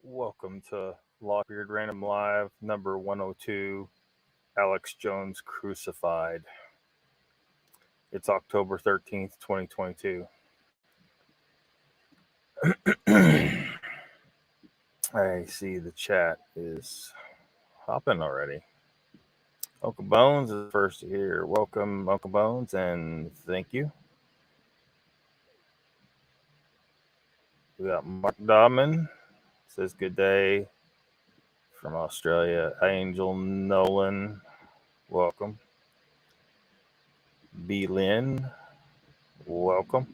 Welcome to LOCKBEARD Random Live number 102, Alex Jones Crucified. It's October 13th, 2022. I see the chat is hopping already. Uncle Bones is first here. Welcome, Uncle Bones, and thank you. We got Mark Dodman. Says good day from Australia. Angel Nolan, welcome. B. Lynn, welcome.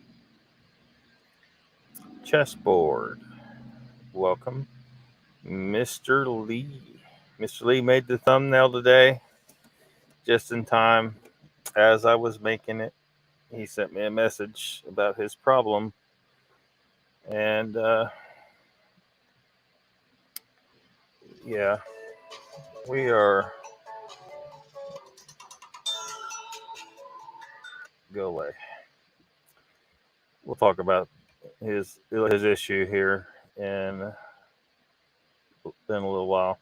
Chessboard, welcome. Mr. Lee. Mr. Lee made the thumbnail today just in time as I was making it. He sent me a message about his problem. And yeah, we are. Go away. We'll talk about his issue here in a little while.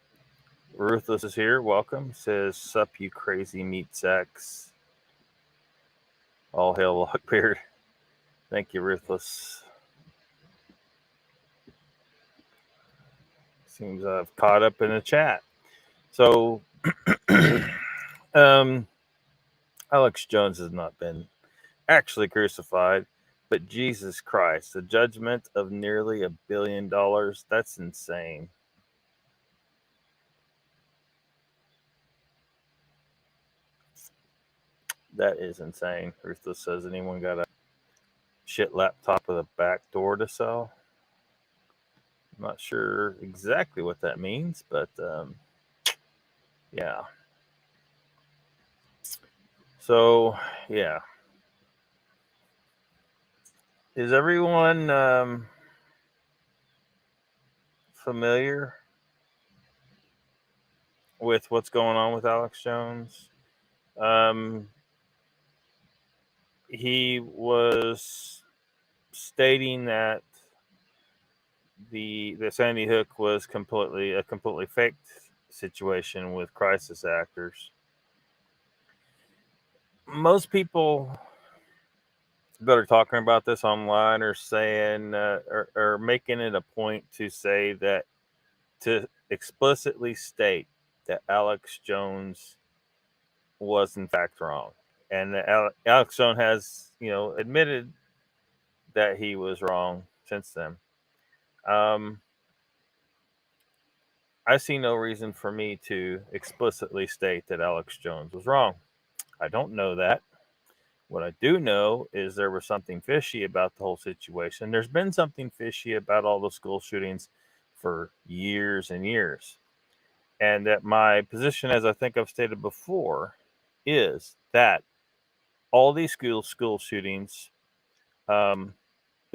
Ruthless is here. Welcome. Says, sup, you crazy meat sacks. All hail Lockbeard. Thank you, Ruthless. Seems I've caught up in the chat. So, Alex Jones has not been actually crucified, but Jesus Christ, the judgment of nearly $1 billion, that's insane. That is insane. Ruthless says, anyone got a shit laptop with a back door to sell? I'm not sure exactly what that means, but yeah. So, yeah. Is everyone familiar with what's going on with Alex Jones? He was stating that the Sandy Hook was a completely faked situation with crisis actors. Most people that are talking about this online are saying or making it a point to say that to explicitly state that Alex Jones was in fact wrong, and that Alex Jones has admitted that he was wrong since then. I see no reason for me to explicitly state that Alex Jones was wrong. I don't know that. What I do know is there was something fishy about the whole situation. There's been something fishy about all the school shootings for years and years. And that my position, as I think I've stated before, is that all these school shootings, the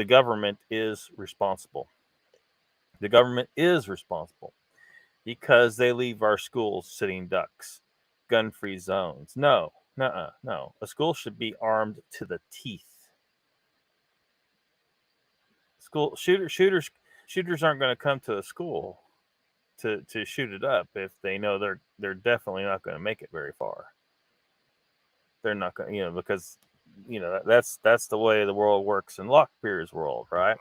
government is responsible. The government is responsible because they leave our schools sitting ducks, gun-free zones. No. A school should be armed to the teeth. School shooters aren't going to come to a school to shoot it up if they know they're definitely not going to make it very far. They're not going to, because that's the way the world works in LOCKBEARD's world, right?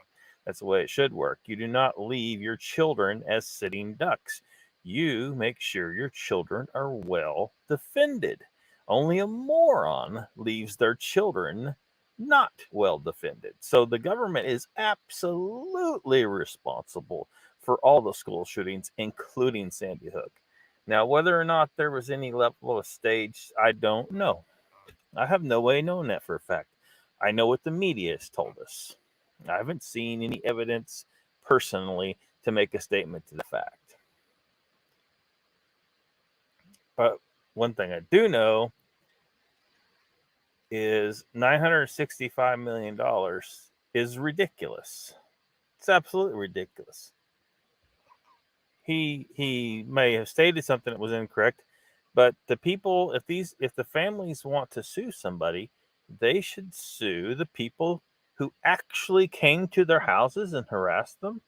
That's the way it should work. You do not leave your children as sitting ducks. You make sure your children are well defended. Only a moron leaves their children not well defended. So the government is absolutely responsible for all the school shootings, including Sandy Hook. Now, whether or not there was any level of stage, I don't know. I have no way of knowing that for a fact. I know what the media has told us. I haven't seen any evidence personally to make a statement to the fact. But one thing I do know is $965 million is ridiculous. It's absolutely ridiculous. He may have stated something that was incorrect, but the people, if the families want to sue somebody, they should sue the people who actually came to their houses and harassed them.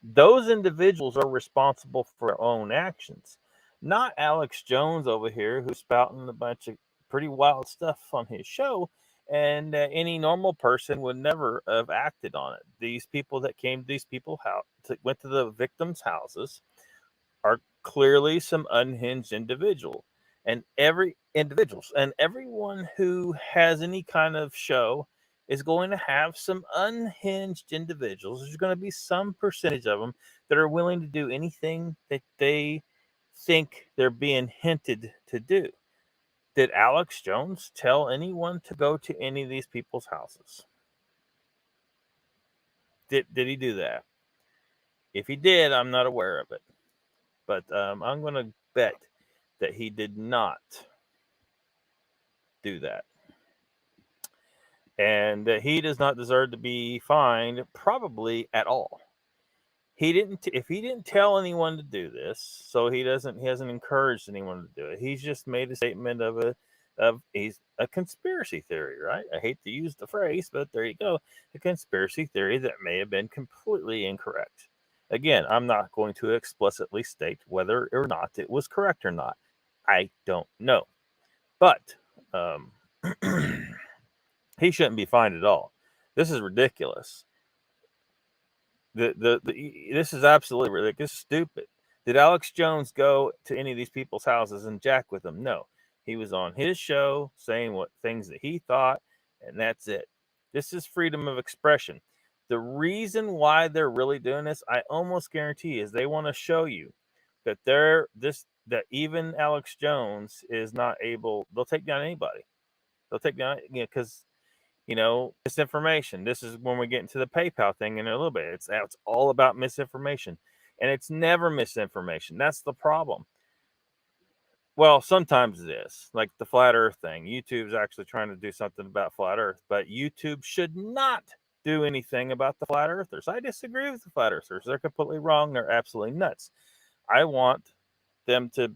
those individuals are responsible for their own actions, not Alex Jones over here who's spouting a bunch of pretty wild stuff on his show. And any normal person would never have acted on it. These people that came, these people went to the victims' houses, are clearly some unhinged individuals. And everyone who has any kind of show is going to have some unhinged individuals. There's going to be some percentage of them that are willing to do anything that they think they're being hinted to do. Did Alex Jones tell anyone to go to any of these people's houses? Did he do that? If he did, I'm not aware of it. But I'm going to bet that he did not do that. And that he does not deserve to be fined probably at all. If he didn't tell anyone to do this, so he hasn't encouraged anyone to do it. He's just made a statement of he's a conspiracy theory, right? I hate to use the phrase, but there you go. A conspiracy theory that may have been completely incorrect. Again, I'm not going to explicitly state whether or not it was correct or not. I don't know. But he shouldn't be fined at all. This is ridiculous. This is absolutely ridiculous. Stupid. Did Alex Jones go to any of these people's houses and jack with them? No. He was on his show saying what things that he thought, and that's it. This is freedom of expression. The reason why they're really doing this, I almost guarantee, is they want to show you that that even Alex Jones is not able. They'll take down anybody. They'll take down, because misinformation. This is when we get into the PayPal thing in a little bit. It's all about misinformation, and it's never misinformation. That's the problem. Well, sometimes it is, like the flat Earth thing. YouTube's actually trying to do something about flat Earth, but YouTube should not do anything about the flat Earthers. I disagree with the flat Earthers. They're completely wrong. They're absolutely nuts. I want them to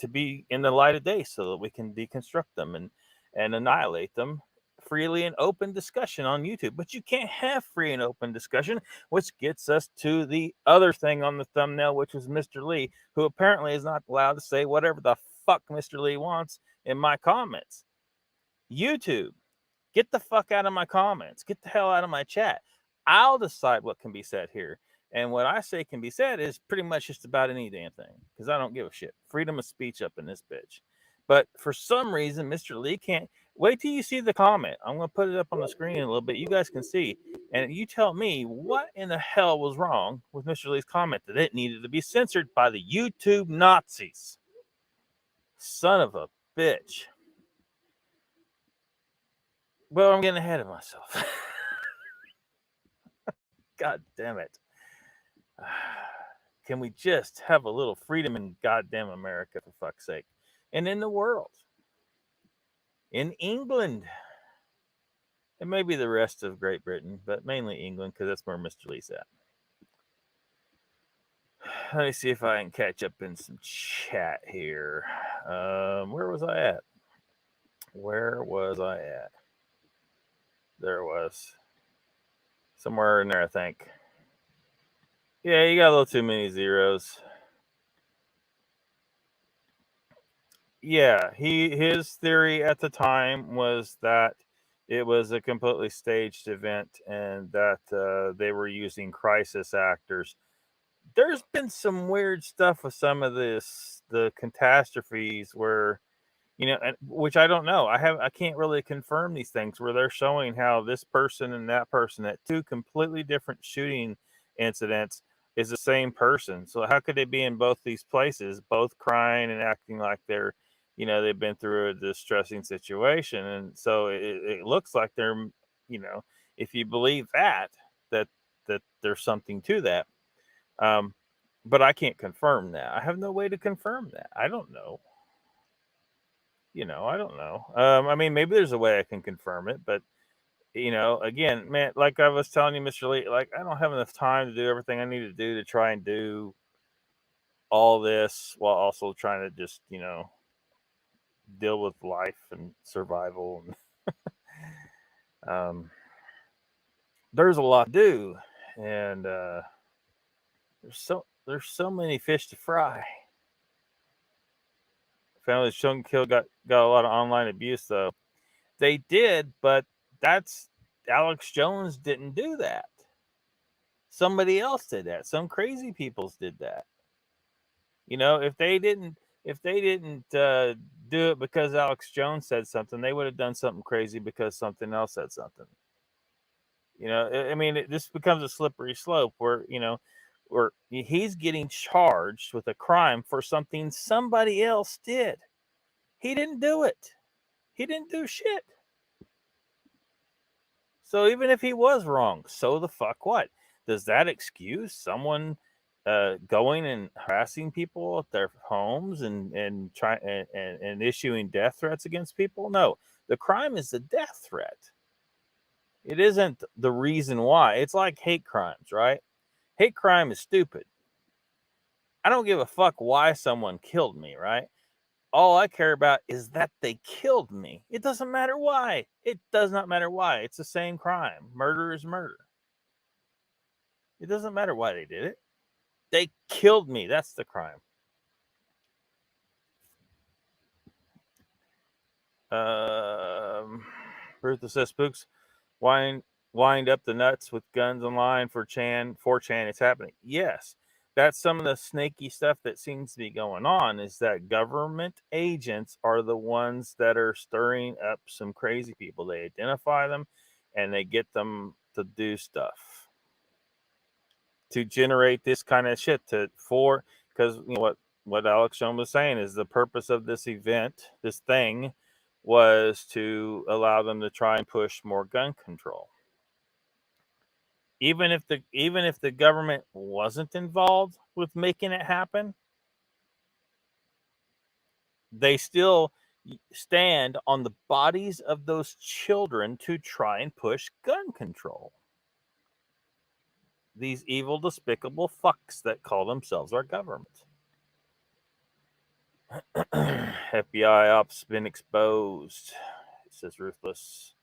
be in the light of day so that we can deconstruct them and annihilate them freely and open discussion on YouTube. But you can't have free and open discussion, which gets us to the other thing on the thumbnail, which was Mr. Lee, who apparently is not allowed to say whatever the fuck Mr. Lee wants in my comments. YouTube, get the fuck out of my comments. Get the hell out of my chat. I'll decide what can be said here. And what I say can be said is pretty much just about any damn thing, because I don't give a shit. Freedom of speech up in this bitch. But for some reason, Mr. Lee can't. Wait till you see the comment. I'm going to put it up on the screen in a little bit. You guys can see. And you tell me what in the hell was wrong with Mr. Lee's comment that it needed to be censored by the YouTube Nazis. Son of a bitch. Well, I'm getting ahead of myself. God damn it. Can we just have a little freedom in goddamn America, for fuck's sake? And in the world. In England. And maybe the rest of Great Britain, but mainly England, because that's where Mr. Lee's at. Let me see if I can catch up in some chat here. Where was I at? There it was. Somewhere in there, I think. Yeah, you got a little too many zeros. Yeah, his theory at the time was that it was a completely staged event and that they were using crisis actors. There's been some weird stuff with some of the catastrophes where, and which I don't know. I can't really confirm these things where they're showing how this person and that person at two completely different shooting incidents is the same person. So how could they be in both these places, both crying and acting like they're, they've been through a distressing situation? And so it looks like they're, if you believe that there's something to that. But I can't confirm that. I have no way to confirm that. I don't know. I don't know. I mean, maybe there's a way I can confirm it, but again, man, like I was telling you, Mr. Lee, like I don't have enough time to do everything I need to do to try and do all this while also trying to just, deal with life and survival. And there's a lot to do, and there's so many fish to fry. Families shown killed got a lot of online abuse though. They did, but that's Alex Jones didn't do that. Somebody else did that. Some crazy peoples did that. You know, if they didn't do it because Alex Jones said something, they would have done something crazy because something else said something. You know, I mean, this becomes a slippery slope where, you know, where he's getting charged with a crime for something somebody else did. He didn't do it. He didn't do shit. So even if he was wrong, so the fuck what? Does that excuse someone going and harassing people at their homes and issuing death threats against people? No, the crime is the death threat. It isn't the reason why. It's like hate crimes, right? Hate crime is stupid. I don't give a fuck why someone killed me, right? All I care about is that they killed me. It doesn't matter why. It does not matter why. It's the same crime. Murder is murder. It doesn't matter why they did it. They killed me. That's the crime. Bertha says, Spooks, wind up the nuts with guns online for 4chan. It's happening. Yes. That's some of the snaky stuff that seems to be going on, is that government agents are the ones that are stirring up some crazy people. They identify them and they get them to do stuff to generate this kind of shit because you know what Alex Jones was saying is the purpose of this event, this thing, was to allow them to try and push more gun control. Even if the government wasn't involved with making it happen, they still stand on the bodies of those children to try and push gun control. These evil, despicable fucks that call themselves our government. FBI ops been exposed, says Ruthless.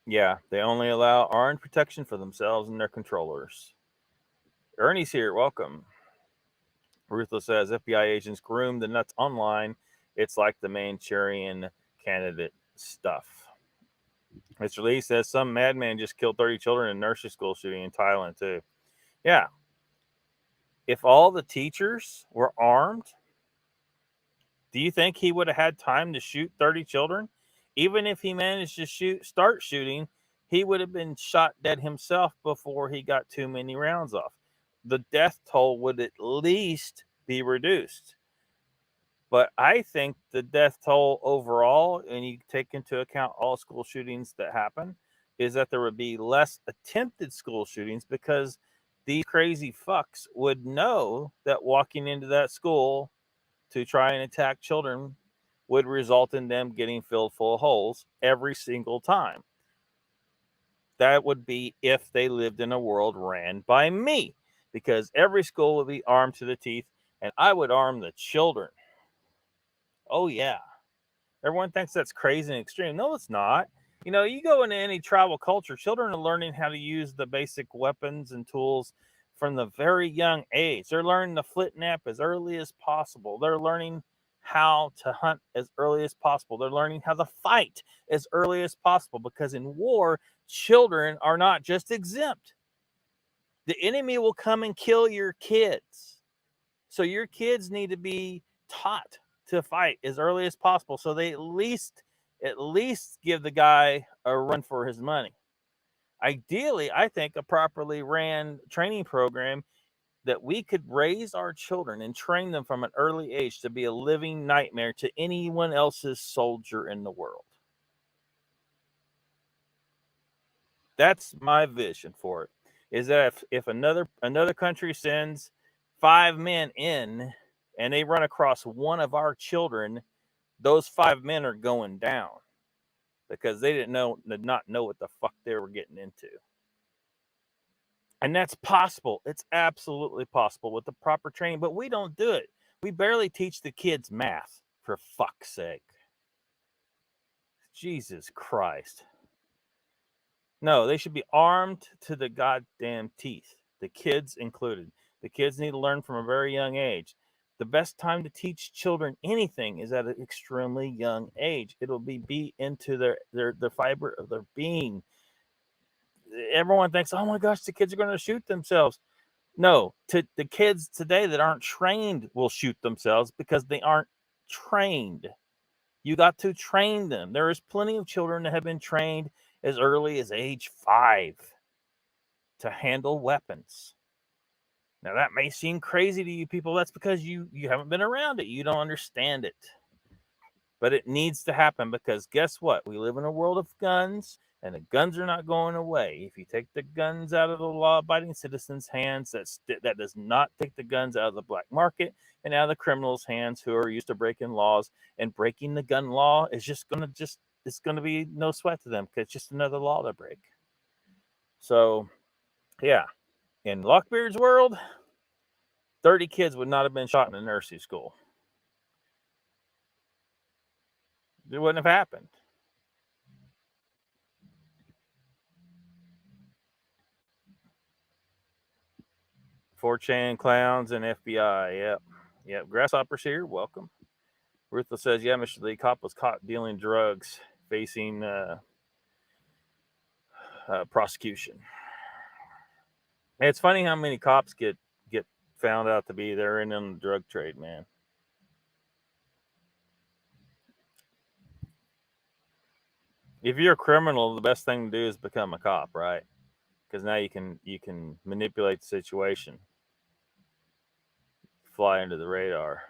Yeah, they only allow orange protection for themselves and their controllers. Ernie's here, welcome. Ruthless says FBI agents groom the nuts online. It's like the Manchurian candidate stuff. Mr. Lee says some madman just killed 30 children in nursery school shooting in Thailand too. Yeah. If all the teachers were armed, do you think he would have had time to shoot 30 children? Even if he managed to start shooting, he would have been shot dead himself before he got too many rounds off. The death toll would at least be reduced. But I think the death toll overall, and you take into account all school shootings that happen, is that there would be less attempted school shootings because these crazy fucks would know that walking into that school to try and attack children would result in them getting filled full of holes every single time. That would be if they lived in a world ran by me, because every school would be armed to the teeth, and I would arm the children. Oh, yeah. Everyone thinks that's crazy and extreme. No, it's not. You know, you go into any tribal culture, children are learning how to use the basic weapons and tools from the very young age. They're learning the flint knife as early as possible. They're learning how to hunt as early as possible. They're learning how to fight as early as possible, because in war, children are not just exempt. The enemy will come and kill your kids. So your kids need to be taught to fight as early as possible, so they at least give the guy a run for his money. Ideally, I think a properly ran training program that we could raise our children and train them from an early age to be a living nightmare to anyone else's soldier in the world. That's my vision for it. Is that if another country sends 5 men in and they run across one of our children, those 5 men are going down because they did not know what the fuck they were getting into. And that's possible. It's absolutely possible with the proper training, but we don't do it. We barely teach the kids math, for fuck's sake. Jesus Christ. No, they should be armed to the goddamn teeth. The kids included. The kids need to learn from a very young age. The best time to teach children anything is at an extremely young age. It'll be into the fiber of their being. Everyone thinks, oh my gosh, the kids are going to shoot themselves. No, the kids today that aren't trained will shoot themselves because they aren't trained. You got to train them. There is plenty of children that have been trained as early as age 5 to handle weapons. Now that may seem crazy to you people. That's because you haven't been around it. You don't understand it. But it needs to happen because guess what? We live in a world of guns, and the guns are not going away. If you take the guns out of the law-abiding citizens' hands, that does not take the guns out of the black market and out of the criminals' hands who are used to breaking laws. And breaking the gun law is it's going to be no sweat to them because it's just another law to break. So, yeah, in Lockbeard's world, 30 kids would not have been shot in a nursery school. It wouldn't have happened. "4chan clowns and FBI." Yep. Grasshopper's here. Welcome. Ruthless says, yeah, Mr. Lee, cop was caught dealing drugs, facing prosecution. And it's funny how many cops get found out to be they're in the drug trade, man. If you're a criminal, the best thing to do is become a cop, right? Because now you can manipulate the situation, fly under the radar.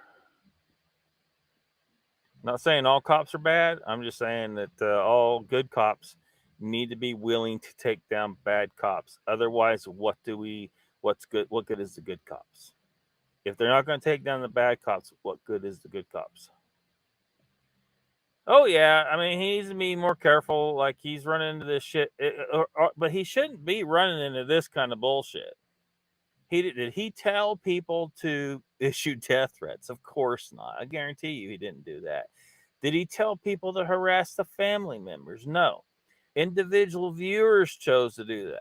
Not saying all cops are bad. I'm just saying that all good cops need to be willing to take down bad cops. Otherwise, what's good? What good is the good cops? If they're not going to take down the bad cops, what good is the good cops? Oh yeah, I mean he needs to be more careful. Like he's running into this shit, but he shouldn't be running into this kind of bullshit. Did he tell people to issue death threats? Of course not. I guarantee you he didn't do that. Did he tell people to harass the family members? No. Individual viewers chose to do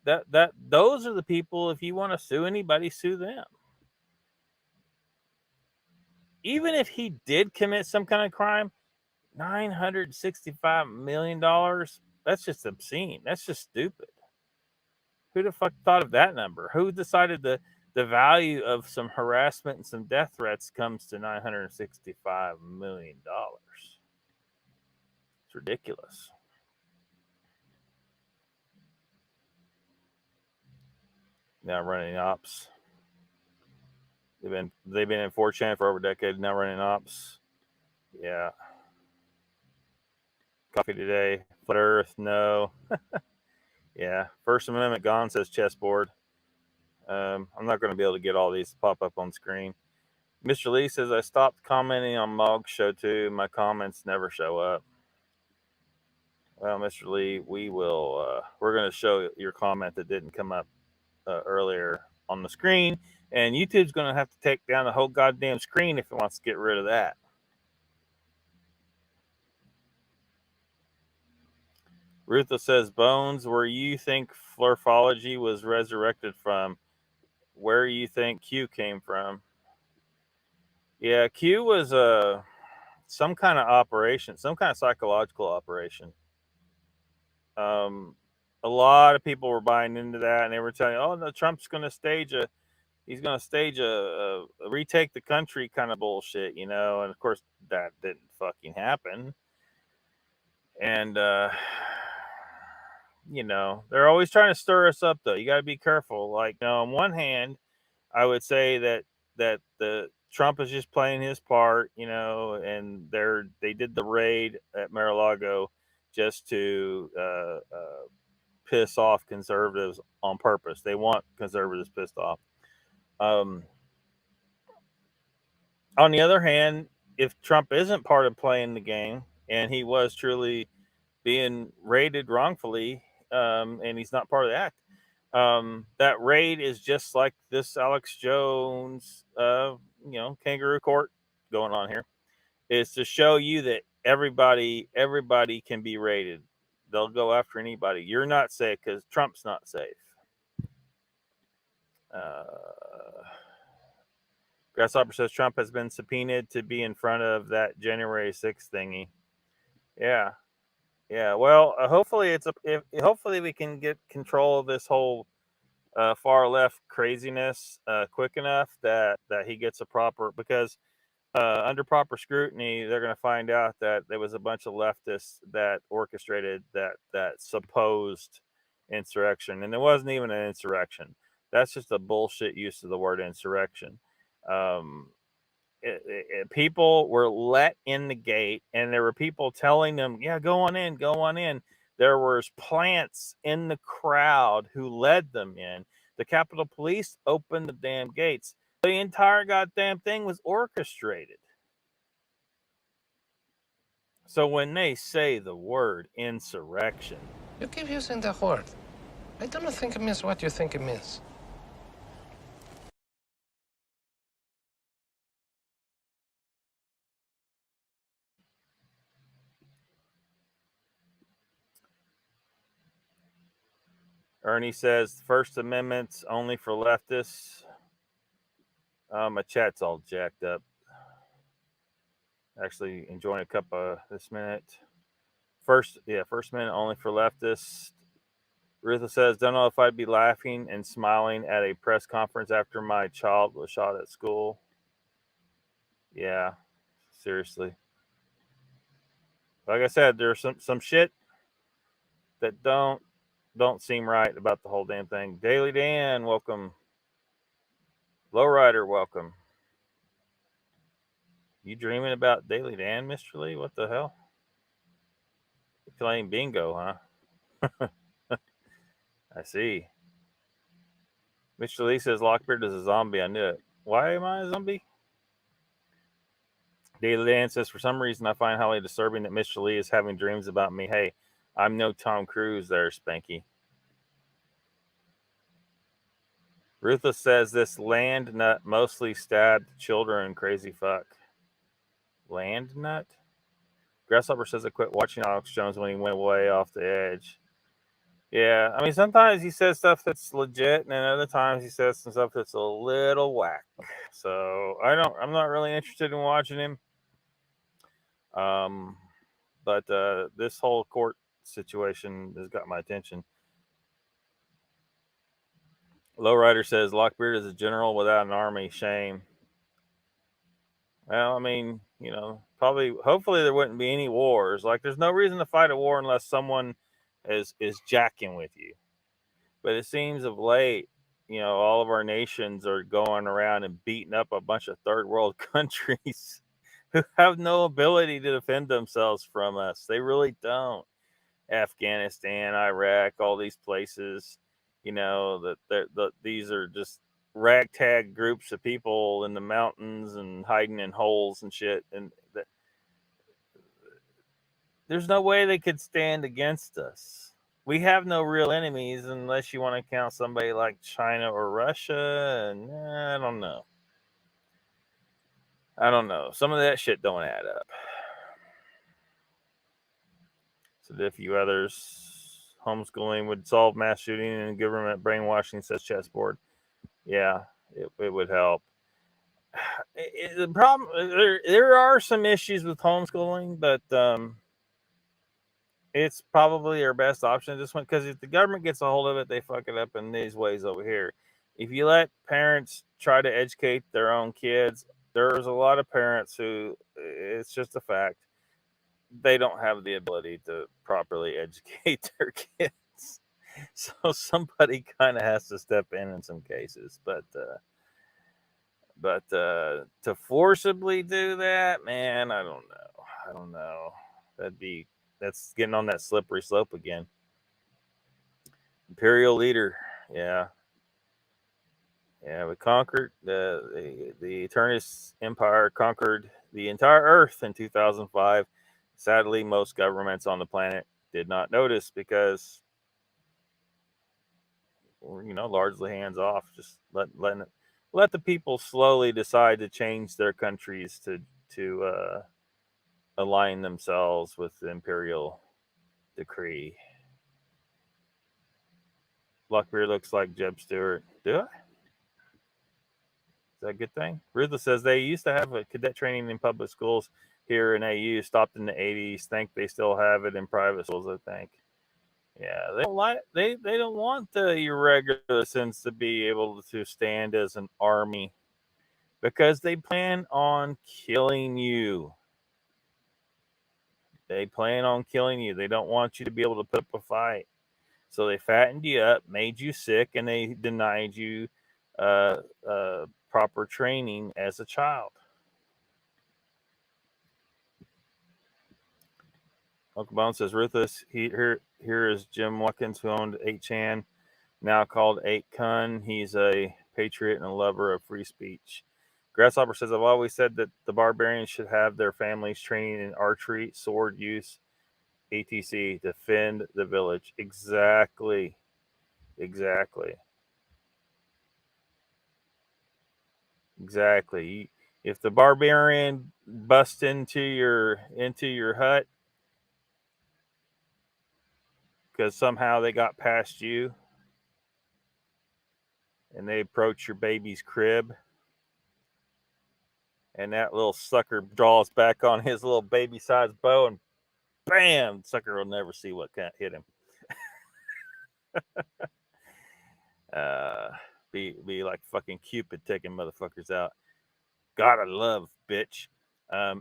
that. Those are the people, if you want to sue anybody, sue them. Even if he did commit some kind of crime, $965 million, that's just obscene. That's just stupid. Who the fuck thought of that number? Who decided the value of some harassment and some death threats comes to $965 million? It's ridiculous. Now running ops. They've been in 4chan for over a decade. Now running ops. Yeah. Coffee today. Flat Earth. No. Yeah. First Amendment gone, says chessboard. I'm not going to be able to get all these to pop up on screen. Mr. Lee says, I stopped commenting on Mog's show too. My comments never show up. Well, Mr. Lee, we're going to show your comment that didn't come up earlier on the screen. And YouTube's going to have to take down the whole goddamn screen if it wants to get rid of that. Ruthless says, Bones, where you think flurfology was resurrected from, where you think Q came from. Yeah, Q was some kind of operation, some kind of psychological operation. A lot of people were buying into that, and they were telling, oh, no, Trump's going to stage a retake the country kind of bullshit, and of course that didn't fucking happen. And they're always trying to stir us up, though. You got to be careful. Like, on one hand, I would say that the Trump is just playing his part, and they did the raid at Mar-a-Lago just to piss off conservatives on purpose. They want conservatives pissed off. On the other hand, if Trump isn't part of playing the game and he was truly being raided wrongfully, and he's not part of the act, that raid is just like this Alex Jones, kangaroo court going on here. Is to show you that everybody can be raided. They'll go after anybody. You're not safe because Trump's not safe. Grasshopper says Trump has been subpoenaed to be in front of that January 6th thingy. Yeah. Well, hopefully hopefully we can get control of this whole far left craziness quick enough that he gets a proper, because under proper scrutiny, they're going to find out that there was a bunch of leftists that orchestrated that supposed insurrection, and it wasn't even an insurrection. That's just a bullshit use of the word insurrection. People were let in the gate, and there were people telling them, "Yeah, go on in, go on in." There was plants in the crowd who led them in. The Capitol Police opened the damn gates. The entire goddamn thing was orchestrated. So when they say the word insurrection, you keep using the word. I don't think it means what you think it means. Ernie says First Amendment's only for leftists. My chat's all jacked up. Actually enjoying a cup of this minute. First Amendment only for leftists. Rutha says, don't know if I'd be laughing and smiling at a press conference after my child was shot at school. Yeah, seriously. Like I said, there's some shit that don't seem right about the whole damn thing. Daily Dan, welcome. Lowrider, welcome. You dreaming about Daily Dan, Mr. Lee? What the hell? You're playing bingo, huh? I see. Mr. Lee says Lockbeard is a zombie. I knew it. Why am I a zombie? Daily Dan says, for some reason, I find highly disturbing that Mr. Lee is having dreams about me. Hey, I'm no Tom Cruise there, Spanky. Ruthless says this land nut mostly stabbed children. Crazy fuck. Land nut? Grasshopper says I quit watching Alex Jones when he went way off the edge. Yeah, I mean, sometimes he says stuff that's legit, and then other times he says some stuff that's a little whack. So I'm not really interested in watching him. But this whole court situation has got my attention. Lowrider says Lockbeard is a general without an army. Shame. Well, I mean, hopefully there wouldn't be any wars. Like, there's no reason to fight a war unless someone is jacking with you. But it seems of late, all of our nations are going around and beating up a bunch of third world countries who have no ability to defend themselves from us. They really don't. Afghanistan, Iraq, all these places, these are just ragtag groups of people in the mountains and hiding in holes and shit. And there's no way they could stand against us. We have no real enemies unless you want to count somebody like China or Russia. And I don't know. Some of that shit don't add up. So a few others. Homeschooling would solve mass shooting and government brainwashing, says Chessboard. Yeah, it would help. The problem, there are some issues with homeschooling, but it's probably our best option at this one, because if the government gets a hold of it, they fuck it up in these ways over here. If you let parents try to educate their own kids, there's a lot of parents who, it's just a fact, they don't have the ability to properly educate their kids. So somebody kind of has to step in some cases. But to forcibly do that, man, I don't know. That's getting on that slippery slope again. Imperial leader, yeah, we conquered the Eternus Empire conquered the entire Earth in 2005. Sadly, most governments on the planet did not notice because we're, largely hands off. Just let the people slowly decide to change their countries to align themselves with the imperial decree. Lockbeard looks like Jeb Stewart. Do I? Is that a good thing? Ruthless says they used to have a cadet training in public schools here in AU. Stopped in the 80s. Think they still have it in private schools, I think. Yeah, they don't want the irregular citizens to be able to stand as an army because they plan on killing you. They plan on killing you. They don't want you to be able to put up a fight. So they fattened you up, made you sick, and they denied you proper training as a child. Uncle Bone says, Ruthless, here is Jim Watkins, who owned 8chan, now called 8kun. He's a patriot and a lover of free speech. Grasshopper says, I've always said that the barbarians should have their families training in archery, sword use, etc. Defend the village. Exactly. If the barbarian busts into your hut because somehow they got past you and they approach your baby's crib, and that little sucker draws back on his little baby-sized bow, and bam, sucker will never see what hit him. Be like fucking Cupid taking motherfuckers out. Gotta love, bitch.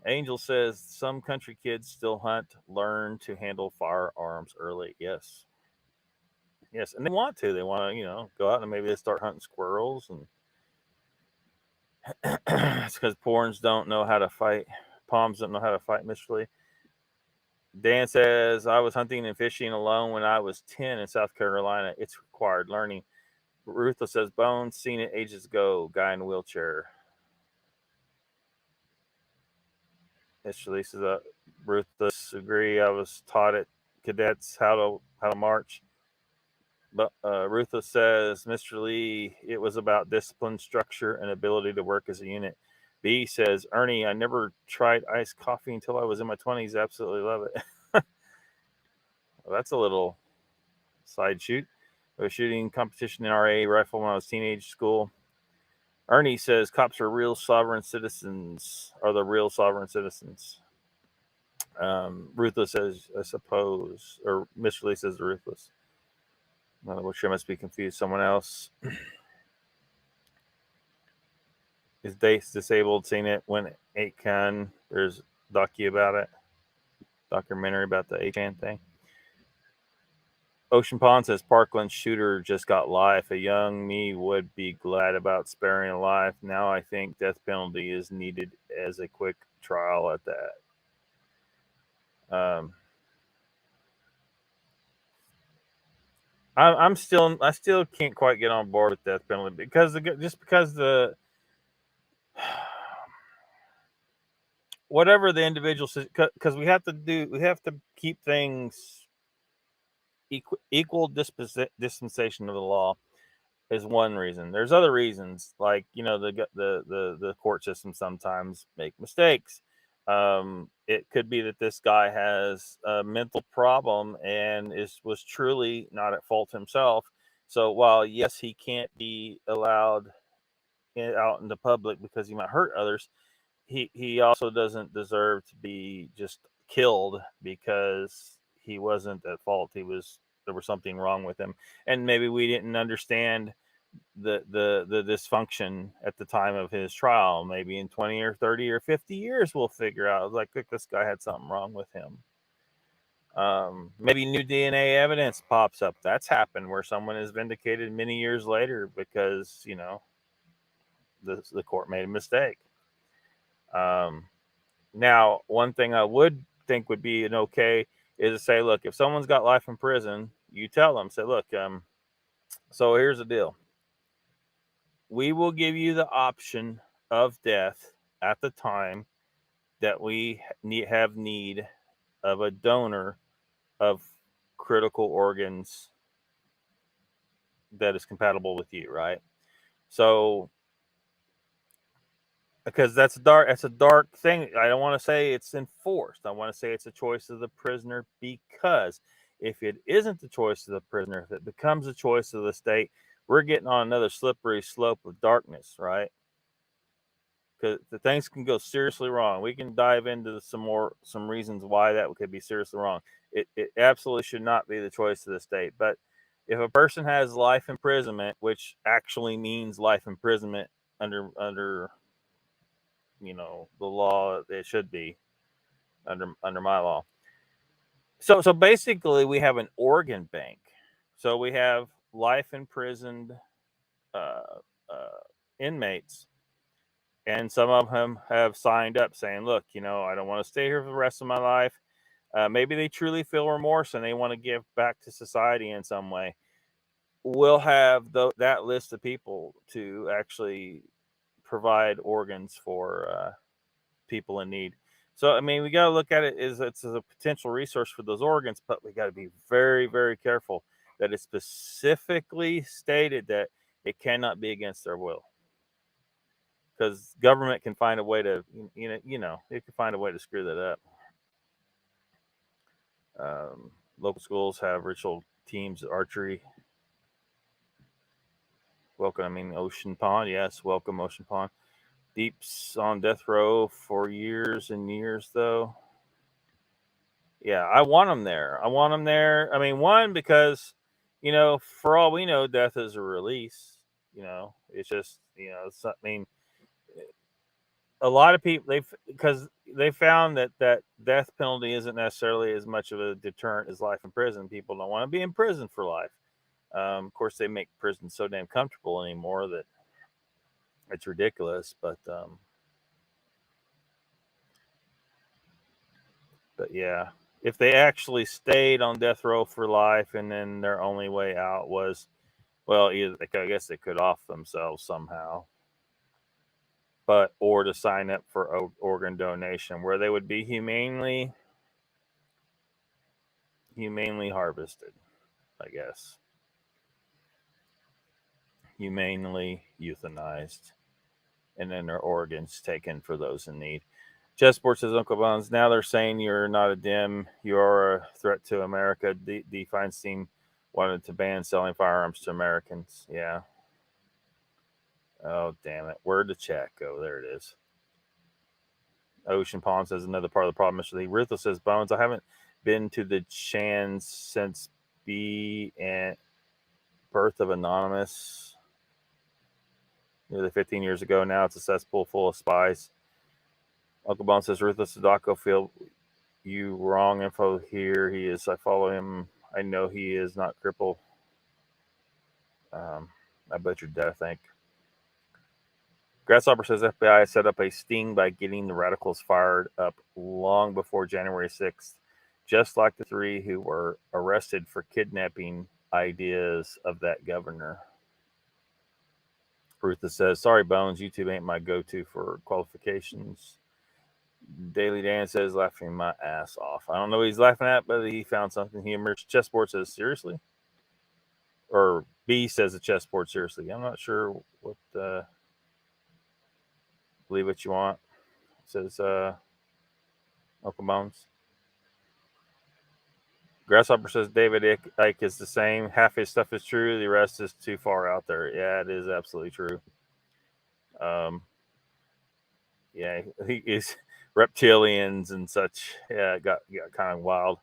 Angel says some country kids still hunt, learn to handle firearms early. Yes, and they want to. They want to, go out and maybe they start hunting squirrels, and it's because porns don't know how to fight. Palms don't know how to fight, Mr. Lee. Dan says, I was hunting and fishing alone when I was 10 in South Carolina. It's required learning. Ruthless says, Bones, seen it ages ago. Guy in a wheelchair. Mr. Lee says, Ruthless, agree. I was taught at cadets how to march. But Ruthless says, Mr. Lee, it was about discipline, structure, and ability to work as a unit. B says, Ernie, I never tried iced coffee until I was in my 20s. Absolutely love it. Well, that's a little side shoot. I was shooting competition in RA rifle when I was teenage school. Ernie says, cops are real sovereign citizens. Are the real sovereign citizens? Ruthless says, I suppose. Or Mr. Lee says, Ruthless. Which I must be confused. Someone else. Is Dace disabled? Seen it when 8kun. There's documentary about the 8chan thing. Ocean Pond says Parkland shooter just got life. A young me would be glad about sparing a life. Now I think death penalty is needed as a quick trial at that. I still can't quite get on board with death penalty because whatever the individual says, because we have to keep things equal dispensation of the law is one reason. There's other reasons, like the court system sometimes make mistakes. It could be that this guy has a mental problem and was truly not at fault himself. So while yes, he can't be allowed out in the public because he might hurt others, he also doesn't deserve to be just killed because he wasn't at fault. There was something wrong with him, and maybe we didn't understand the dysfunction at the time of his trial. Maybe in 20 or 30 or 50 years we'll figure out, like, look, this guy had something wrong with him. Maybe new DNA evidence pops up. That's happened where someone is vindicated many years later because the court made a mistake. Now, one thing I would think would be an okay is to say, look, if someone's got life in prison, you tell them, say, look, so here's the deal. We will give you the option of death at the time that we have need of a donor of critical organs that is compatible with you, right? So, because that's a dark thing. I don't want to say it's enforced. I want to say it's a choice of the prisoner because if it isn't the choice of the prisoner, if it becomes a choice of the state, we're getting on another slippery slope of darkness, right? Because the things can go seriously wrong. We can dive into some reasons why that could be seriously wrong. It absolutely should not be the choice of the state. But if a person has life imprisonment, which actually means life imprisonment under the law, it should be under my law. So basically, we have an organ bank. So we have life imprisoned uh, inmates, and some of them have signed up saying, "Look, I don't want to stay here for the rest of my life." Maybe they truly feel remorse and they want to give back to society in some way. We'll have that list of people to actually provide organs for people in need. So, I mean, we got to look at it as it's a potential resource for those organs, but we got to be very, very careful that it's specifically stated that it cannot be against their will, because government can find a way to, it can find a way to screw that up. Local schools have ritual teams, archery. Welcome, Ocean Pond. Yes, welcome, Ocean Pond. Deep's on death row for years and years, though. Yeah, I want them there. I mean, one, because, for all we know, death is a release. It's just, a lot of people, because they found that death penalty isn't necessarily as much of a deterrent as life in prison. People don't want to be in prison for life. Of course, they make prison so damn comfortable anymore that it's ridiculous. But yeah, if they actually stayed on death row for life and then their only way out was, well, I guess they could off themselves somehow, or to sign up for organ donation, where they would be humanely harvested, I guess, humanely euthanized, and then their organs taken for those in need. Chessport says, Uncle Bones, now they're saying you're not a dim, you are a threat to America. D. Feinstein wanted to ban selling firearms to Americans. Yeah. Oh, damn it. Where'd the chat go? There it is. Ocean Pond says, another part of the problem, Mr. Lee. Ruthless says, Bones, I haven't been to the Chans since B and Birth of Anonymous nearly 15 years ago. Now it's a cesspool full of spies. Uncle Bones says, Ruthless Sadako, feel you wrong info here. He is. I follow him. I know he is not crippled. I butchered that, I think. Grasshopper says FBI set up a sting by getting the radicals fired up long before January 6th, just like the three who were arrested for kidnapping ideas of that governor. Rutha says, sorry, Bones, YouTube ain't my go-to for qualifications. Daily Dan says, laughing my ass off. I don't know what he's laughing at, but he found something humorous. Chessboard says, seriously? Or B says the chessboard, seriously. I'm not sure what... believe what you want, says Uncle Bones. Grasshopper says David Icke is the same. Half his stuff is true. The rest is too far out there. Yeah, it is absolutely true. Yeah, he is reptilians and such. Yeah, it got kind of wild.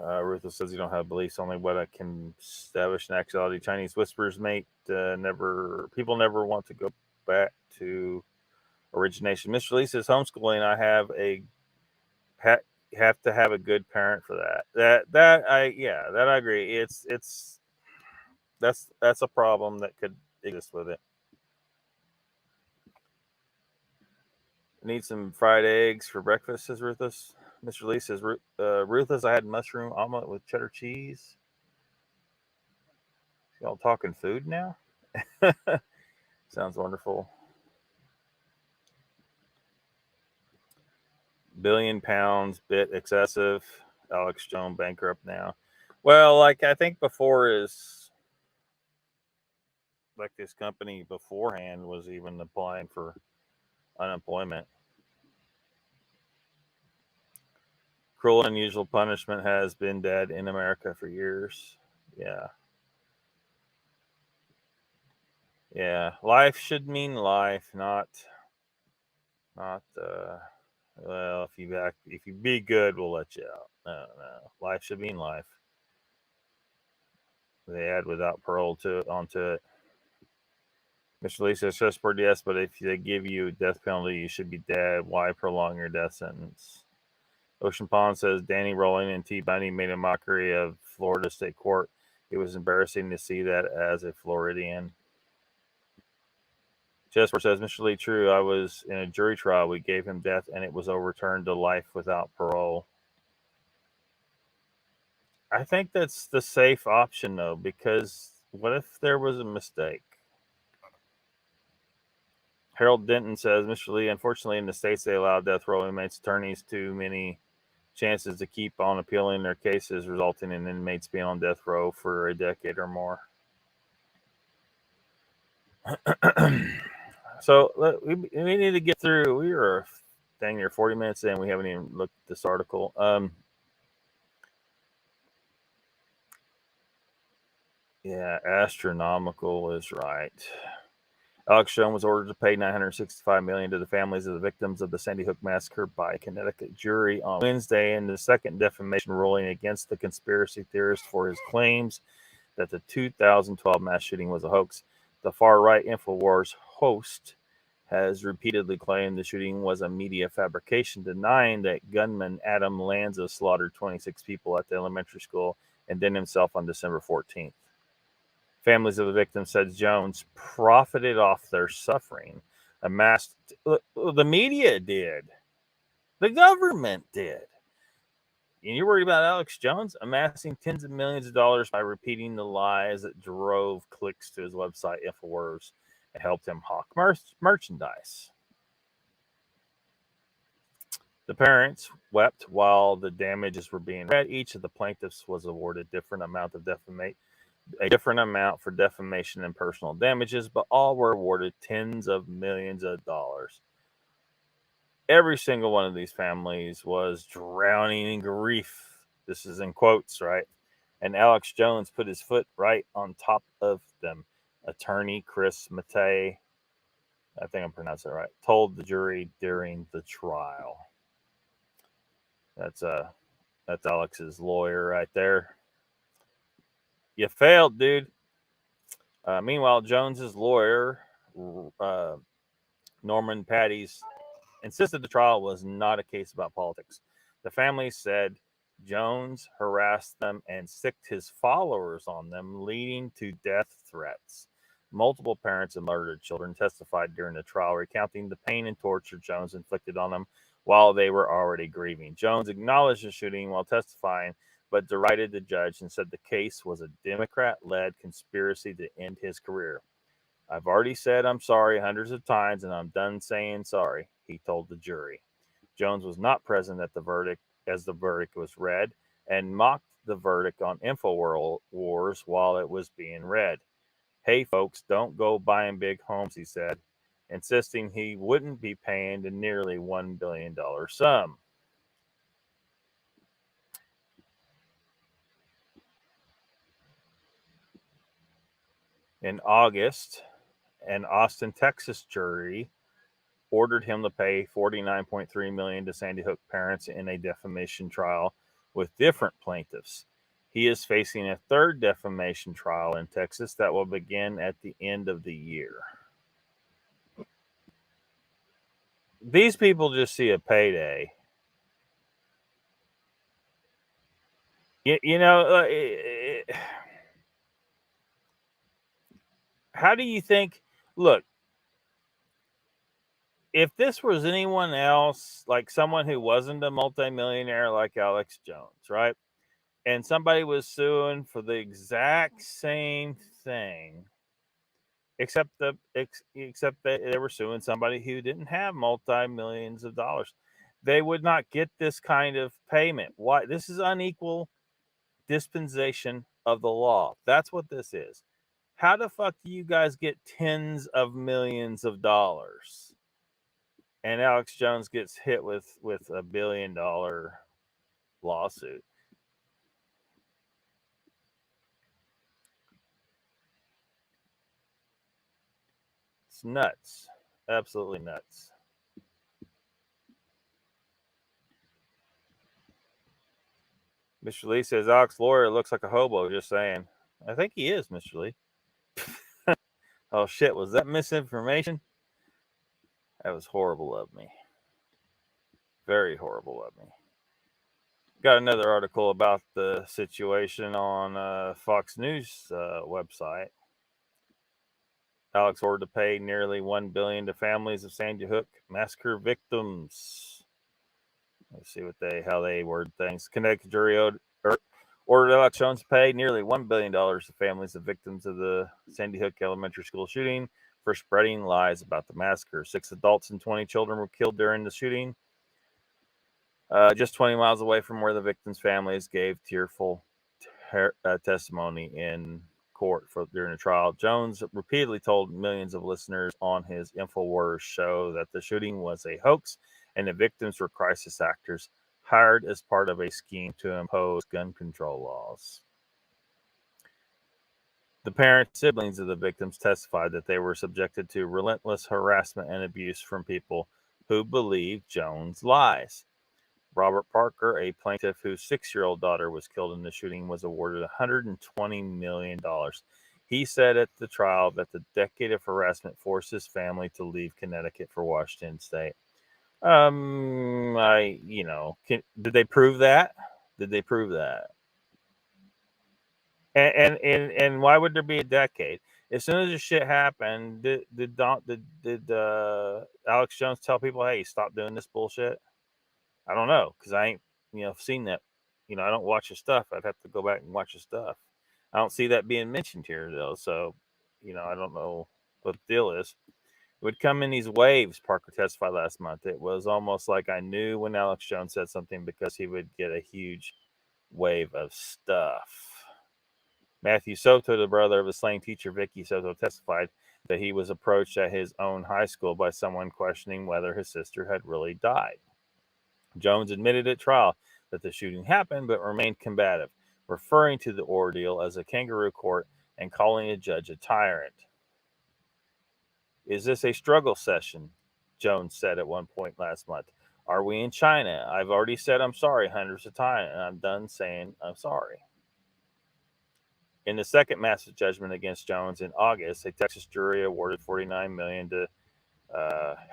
Ruthless says you don't have beliefs, only what I can establish in actuality. Chinese whispers, mate. People never want to go back to origination. Mr. Lee says homeschooling. I have to have a good parent for that. That I agree. That's a problem that could exist with it. Need some fried eggs for breakfast, says Ruthless. Mr. Lee says, Ruthless, I had mushroom omelet with cheddar cheese. Y'all talking food now? Sounds wonderful. £1 billion, bit excessive. Alex Jones bankrupt now. Well, like I think before is like this company beforehand was even applying for unemployment. Cruel and unusual punishment has been dead in America for years. Yeah. Yeah. Life should mean life, not well, if you be good, we'll let you out. No. Life should mean life. They add without parole onto it. Mr. Lee says, chessboard, yes, but if they give you a death penalty, you should be dead. Why prolong your death sentence? Ocean Pond says, Danny Rolling and T. Bundy made a mockery of Florida State Court. It was embarrassing to see that as a Floridian. Chessboard says, Mr. Lee, true, I was in a jury trial. We gave him death, and it was overturned to life without parole. I think that's the safe option, though, because what if there was a mistake? Harold Denton says, Mr. Lee, unfortunately, in the states, they allow death row inmates' attorneys too many chances to keep on appealing their cases, resulting in inmates being on death row for a decade or more. So we need to get through. We were dang near 40 minutes in. We haven't even looked at this article. Yeah, astronomical is right. Alex Jones was ordered to pay $965 million to the families of the victims of the Sandy Hook massacre by a Connecticut jury on Wednesday in the second defamation ruling against the conspiracy theorist for his claims that the 2012 mass shooting was a hoax. The far-right InfoWars host has repeatedly claimed the shooting was a media fabrication, denying that gunman Adam Lanza slaughtered 26 people at the elementary school and then himself on December 14th. Families of the victims said Jones profited off their suffering. The media did. The government did. And you're worried about Alex Jones amassing tens of millions of dollars by repeating the lies that drove clicks to his website, InfoWars, and helped him hawk merchandise. The parents wept while the damages were being read. Each of the plaintiffs was awarded a different amount for defamation and personal damages, but all were awarded tens of millions of dollars. Every single one of these families was drowning in grief. This is in quotes, right? And Alex Jones put his foot right on top of them. Attorney Chris Matei, I think I'm pronouncing it right, told the jury during the trial. That's Alex's lawyer right there. You failed, dude. Meanwhile, Jones's lawyer, Norman Patties, insisted the trial was not a case about politics. The family said Jones harassed them and sicked his followers on them, leading to death threats. Multiple parents of murdered children testified during the trial, recounting the pain and torture Jones inflicted on them while they were already grieving. Jones acknowledged the shooting while testifying, but derided the judge and said the case was a Democrat-led conspiracy to end his career. I've already said I'm sorry hundreds of times, and I'm done saying sorry, he told the jury. Jones was not present at the verdict as the verdict was read and mocked the verdict on InfoWars while it was being read. Hey, folks, don't go buying big homes, he said, insisting he wouldn't be paying the nearly $1 billion sum. In August, an Austin, Texas jury ordered him to pay $49.3 million to Sandy Hook parents in a defamation trial with different plaintiffs. He is facing a third defamation trial in Texas that will begin at the end of the year. These people just see a payday. How do you think? Look, if this was anyone else, like someone who wasn't a multimillionaire like Alex Jones, right? And somebody was suing for the exact same thing, except that they were suing somebody who didn't have multi-millions of dollars, they would not get this kind of payment. Why? This is unequal dispensation of the law. That's what this is. How the fuck do you guys get tens of millions of dollars? And Alex Jones gets hit with $1 billion lawsuit. It's nuts. Absolutely nuts. Mr. Lee says Alex lawyer looks like a hobo. Just saying. I think he is, Mr. Lee. Oh shit, was that misinformation? That was horrible of me. Very horrible of me. Got another article about the situation on Fox News website. Alex ordered to pay nearly $1 billion to families of Sandy Hook massacre victims. Let's see how they word things. Connecticut jury ordered Alex Jones to pay nearly $1 billion to families of victims of the Sandy Hook elementary school shooting for spreading lies about the massacre. 6 adults and 20 children were killed during the shooting. Just 20 miles away from where the victims' families gave tearful testimony in court during the trial. Jones repeatedly told millions of listeners on his InfoWars show that the shooting was a hoax and the victims were crisis actors hired as part of a scheme to impose gun control laws. The parents, siblings of the victims testified that they were subjected to relentless harassment and abuse from people who believed Jones' lies. Robert Parker, a plaintiff whose 6-year-old daughter was killed in the shooting, was awarded $120 million. He said at the trial that the decade of harassment forced his family to leave Connecticut for Washington State. Did they prove that? Did they prove that? And why would there be a decade? As soon as this shit happened, did Alex Jones tell people, "Hey, stop doing this bullshit"? I don't know, because I ain't seen that. I don't watch his stuff. I'd have to go back and watch his stuff. I don't see that being mentioned here though. So, I don't know what the deal is. It would come in these waves, Parker testified last month. It was almost like I knew when Alex Jones said something because he would get a huge wave of stuff. Matthew Soto, the brother of the slain teacher Vicky Soto, testified that he was approached at his own high school by someone questioning whether his sister had really died. Jones admitted at trial that the shooting happened, but remained combative, referring to the ordeal as a kangaroo court and calling the judge a tyrant. Is this a struggle session? Jones said at one point last month. Are we in China? I've already said I'm sorry hundreds of times, and I'm done saying I'm sorry. In the second massive judgment against Jones in August, a Texas jury awarded $49 million to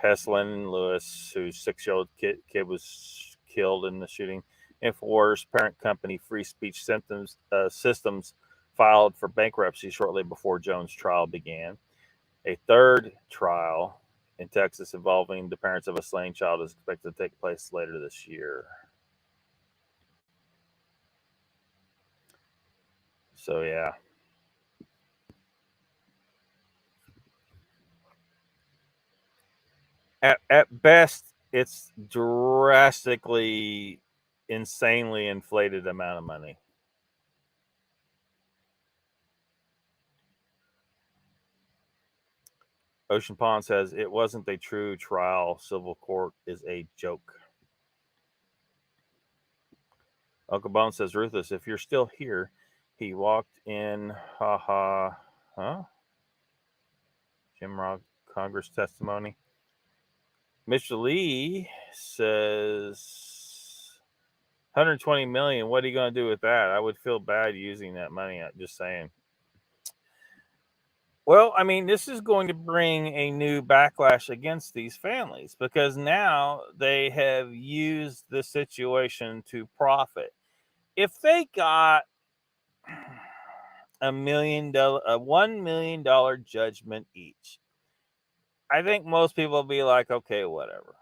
Heslin Lewis, whose 6-year-old kid was killed in the shooting. InfoWars parent company Free Speech Systems filed for bankruptcy shortly before Jones' trial began. A third trial in Texas involving the parents of a slain child is expected to take place later this year. So, yeah. At best, it's drastically, insanely inflated amount of money. Ocean Pond says it wasn't a true trial. Civil court is a joke. Uncle Bone says, Ruthless, if you're still here, he walked in, huh? Jim Rock, Congress testimony. Mr. Lee says, 120 million. What are you going to do with that? I would feel bad using that money. I'm just saying. Well, I mean, this is going to bring a new backlash against these families because now they have used the situation to profit. If they got $1 million judgment each, I think most people will be like, okay, whatever.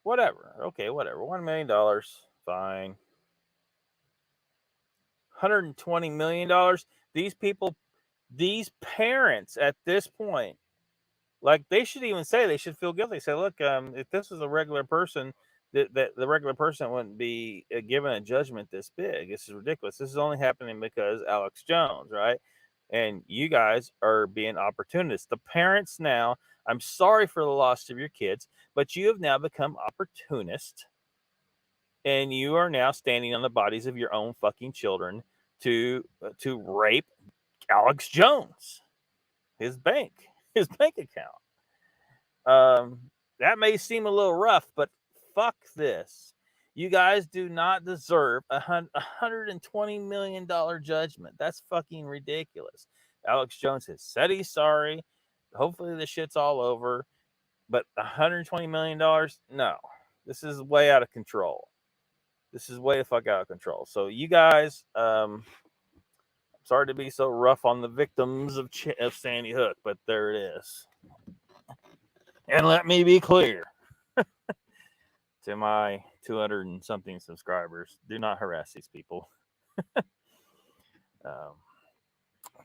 Okay, whatever. $1 million, fine. $120 million. These parents at this point, like they should even say, they should feel guilty. Say, look, if this was a regular person, that the regular person wouldn't be given a judgment this big. This is ridiculous. This is only happening because Alex Jones, right? And you guys are being opportunists. The parents now, I'm sorry for the loss of your kids, but you have now become opportunists and you are now standing on the bodies of your own fucking children to rape Alex Jones, his bank account. That may seem a little rough, but fuck this. You guys do not deserve $120 million judgment. That's fucking ridiculous. Alex Jones has said he's sorry. Hopefully the shit's all over. But $120 million? No. This is way out of control. This is way the fuck out of control. So you guys, sorry to be so rough on the victims of Sandy Hook, but there it is. And let me be clear to my 200 and something subscribers, do not harass these people.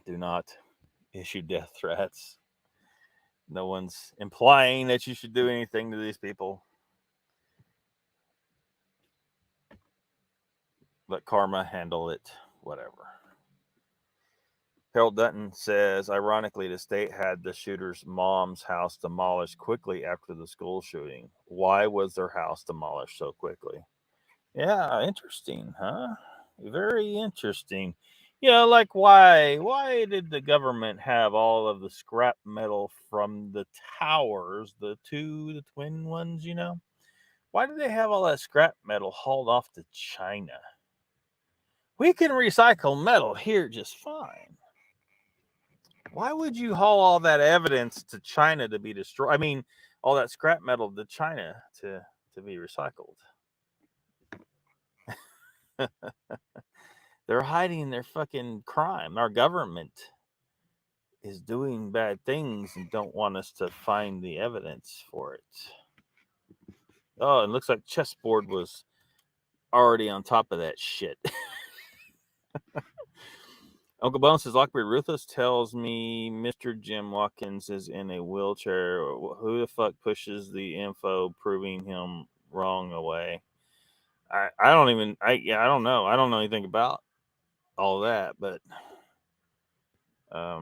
Do not issue death threats. No one's implying that you should do anything to these people. Let karma handle it, whatever. Harold Dutton says, ironically, the state had the shooter's mom's house demolished quickly after the school shooting. Why was their house demolished so quickly? Yeah, interesting, huh? Very interesting. You know, like why did the government have all of the scrap metal from the towers, the twin ones, you know? Why did they have all that scrap metal hauled off to China? We can recycle metal here just fine. Why would you haul all that evidence to China to be destroyed? I mean, all that scrap metal to China to be recycled. They're hiding their fucking crime. Our government is doing bad things and don't want us to find the evidence for it. Oh, it looks like Chessboard was already on top of that shit. Uncle Bone says, Lockbeard Ruthless tells me Mr. Jim Watkins is in a wheelchair. Who the fuck pushes the info proving him wrong away? I don't know. I don't know anything about all that, but I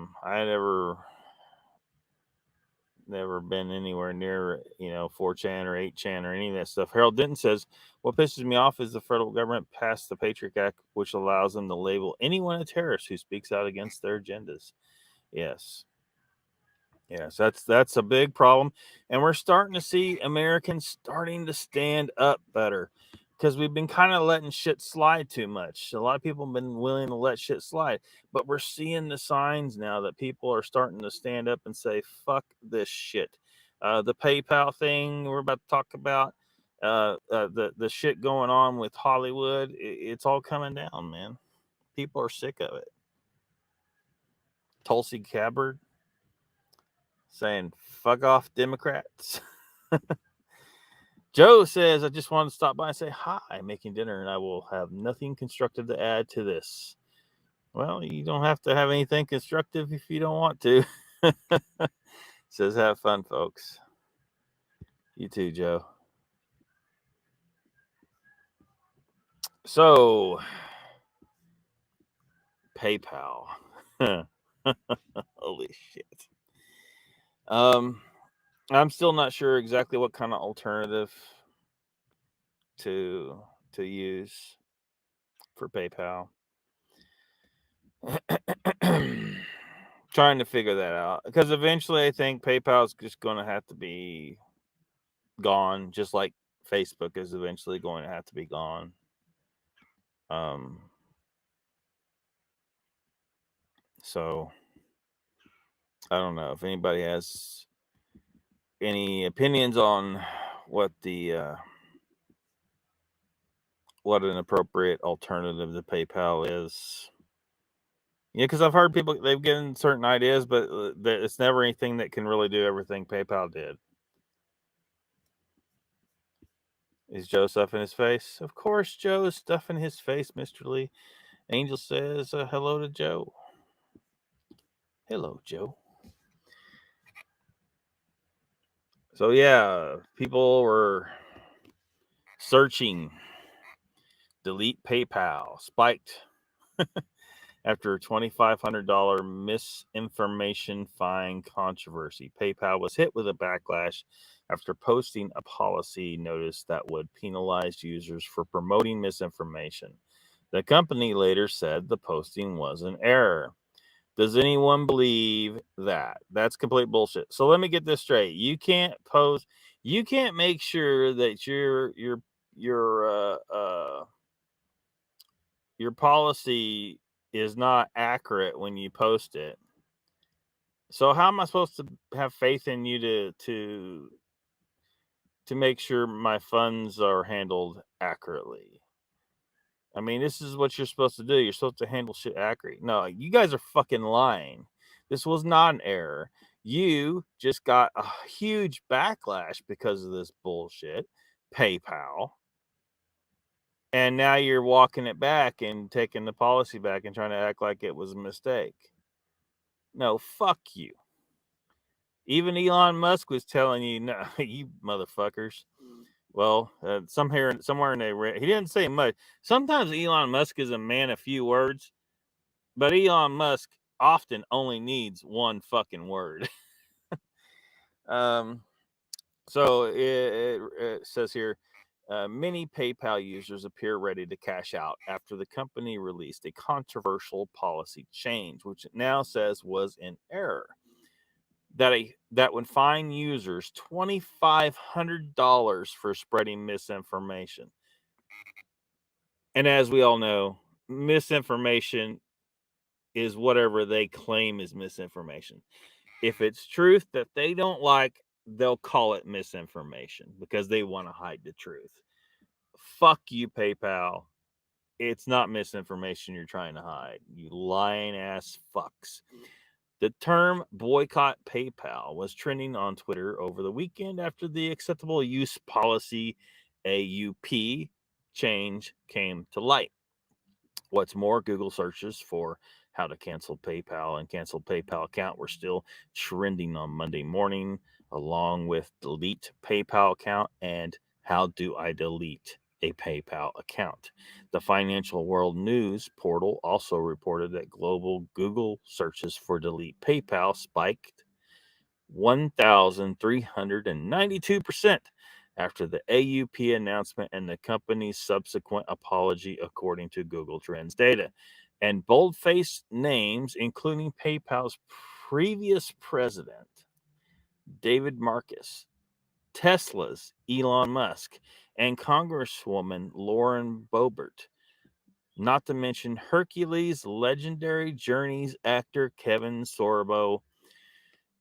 never been anywhere near, 4chan or 8chan or any of that stuff. Harold Denton says, what pisses me off is the federal government passed the Patriot Act, which allows them to label anyone a terrorist who speaks out against their agendas. Yes, that's a big problem. And we're starting to see Americans starting to stand up better because we've been kind of letting shit slide too much. A lot of people have been willing to let shit slide, but we're seeing the signs now that people are starting to stand up and say, fuck this shit. The PayPal thing we're about to talk about, the shit going on with Hollywood, it's all coming down, man. People are sick of it. Tulsi Gabbard saying, fuck off, Democrats. Joe says, I just wanted to stop by and say hi, making dinner, and I will have nothing constructive to add to this. Well, you don't have to have anything constructive if you don't want to. Says, have fun, folks. You too, Joe. So, PayPal. Holy shit. I'm still not sure exactly what kind of alternative to use for PayPal. Trying to figure that out, because eventually I think PayPal is just going to have to be gone, just like Facebook is eventually going to have to be gone. So I don't know if anybody has any opinions on what what an appropriate alternative to PayPal is. Yeah, because I've heard people, they've given certain ideas, but it's never anything that can really do everything PayPal did. Is Joe stuffing his face? Of course, Joe is stuffing his face, Mr. Lee. Angel says hello to Joe. Hello, Joe. So, yeah, people were searching. Delete PayPal. Spiked after a $2,500 misinformation fine controversy. PayPal was hit with a backlash after posting a policy notice that would penalize users for promoting misinformation. The company later said the posting was an error. Does anyone believe that? That's complete bullshit. So let me get this straight. You can't make sure that your policy is not accurate when you post it. So how am I supposed to have faith in you to make sure my funds are handled accurately? I mean, this is what you're supposed to do. You're supposed to handle shit accurate. No, you guys are fucking lying. This was not an error. You just got a huge backlash because of this bullshit, PayPal. And now you're walking it back and taking the policy back and trying to act like it was a mistake. No, fuck you. Even Elon Musk was telling you, no, you motherfuckers. Well, somewhere in there, he didn't say much. Sometimes Elon Musk is a man of few words, but Elon Musk often only needs one fucking word. So it says here, many PayPal users appear ready to cash out after the company released a controversial policy change, which it now says was in error. That would fine users $2,500 for spreading misinformation. And as we all know, misinformation is whatever they claim is misinformation. If it's truth that they don't like, they'll call it misinformation because they want to hide the truth. Fuck you, PayPal. It's not misinformation you're trying to hide, you lying ass fucks. The term boycott PayPal was trending on Twitter over the weekend after the acceptable use policy AUP change came to light. What's more, Google searches for how to cancel PayPal and cancel PayPal account were still trending on Monday morning, along with delete PayPal account and how do I delete a PayPal account. The Financial World News portal also reported that global Google searches for delete PayPal spiked 1,392% after the AUP announcement and the company's subsequent apology, according to Google Trends data. And bold-faced names, including PayPal's previous president, David Marcus, Tesla's Elon Musk, and Congresswoman Lauren Boebert, not to mention Hercules legendary Journeys actor Kevin Sorbo,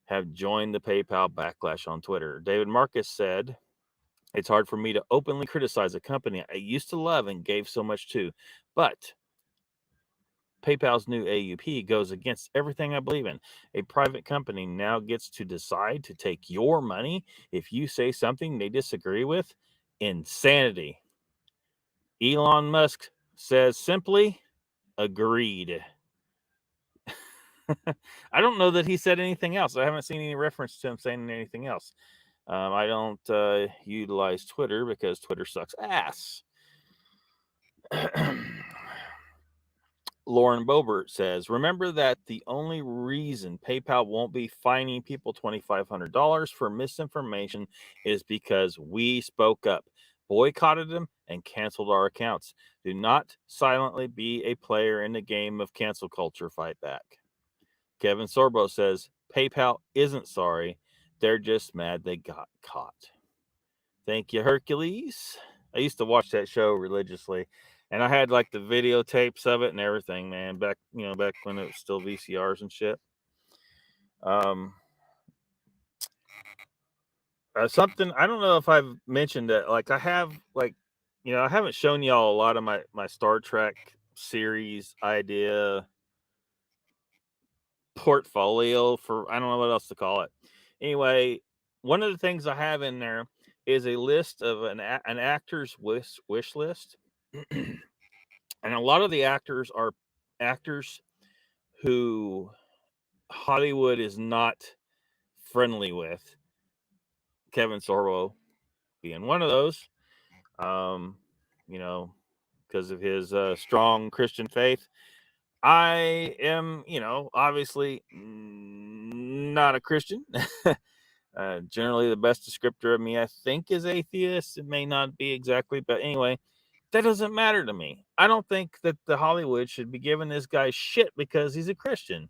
have joined the PayPal backlash on Twitter. David Marcus said, "It's hard for me to openly criticize a company I used to love and gave so much to, but PayPal's new AUP goes against everything I believe in. A private company now gets to decide to take your money if you say something they disagree with. Insanity." Elon Musk says simply, agreed. I don't know that he said anything else. I haven't seen any reference to him saying anything else. I don't utilize Twitter because Twitter sucks ass. Lauren Boebert says, remember that the only reason PayPal won't be fining people $2,500 for misinformation is because we spoke up, boycotted them, and canceled our accounts. Do not silently be a player in the game of cancel culture. Fight back. Kevin Sorbo says, PayPal isn't sorry. They're just mad they got caught. Thank you, Hercules. I used to watch that show religiously, and I had like the videotapes of it and everything, man. Back when it was still VCRs and shit. Something I don't know if I've mentioned that. Like I have, I haven't shown y'all a lot of my Star Trek series idea portfolio for, I don't know what else to call it. Anyway, one of the things I have in there is a list of an actor's wish list. And a lot of the actors are actors who Hollywood is not friendly with. Kevin Sorbo being one of those, because of his strong Christian faith. I am, obviously not a Christian. Generally, the best descriptor of me, I think, is atheist. It may not be exactly, but anyway, that doesn't matter to me. I don't think that the Hollywood should be giving this guy shit because he's a Christian.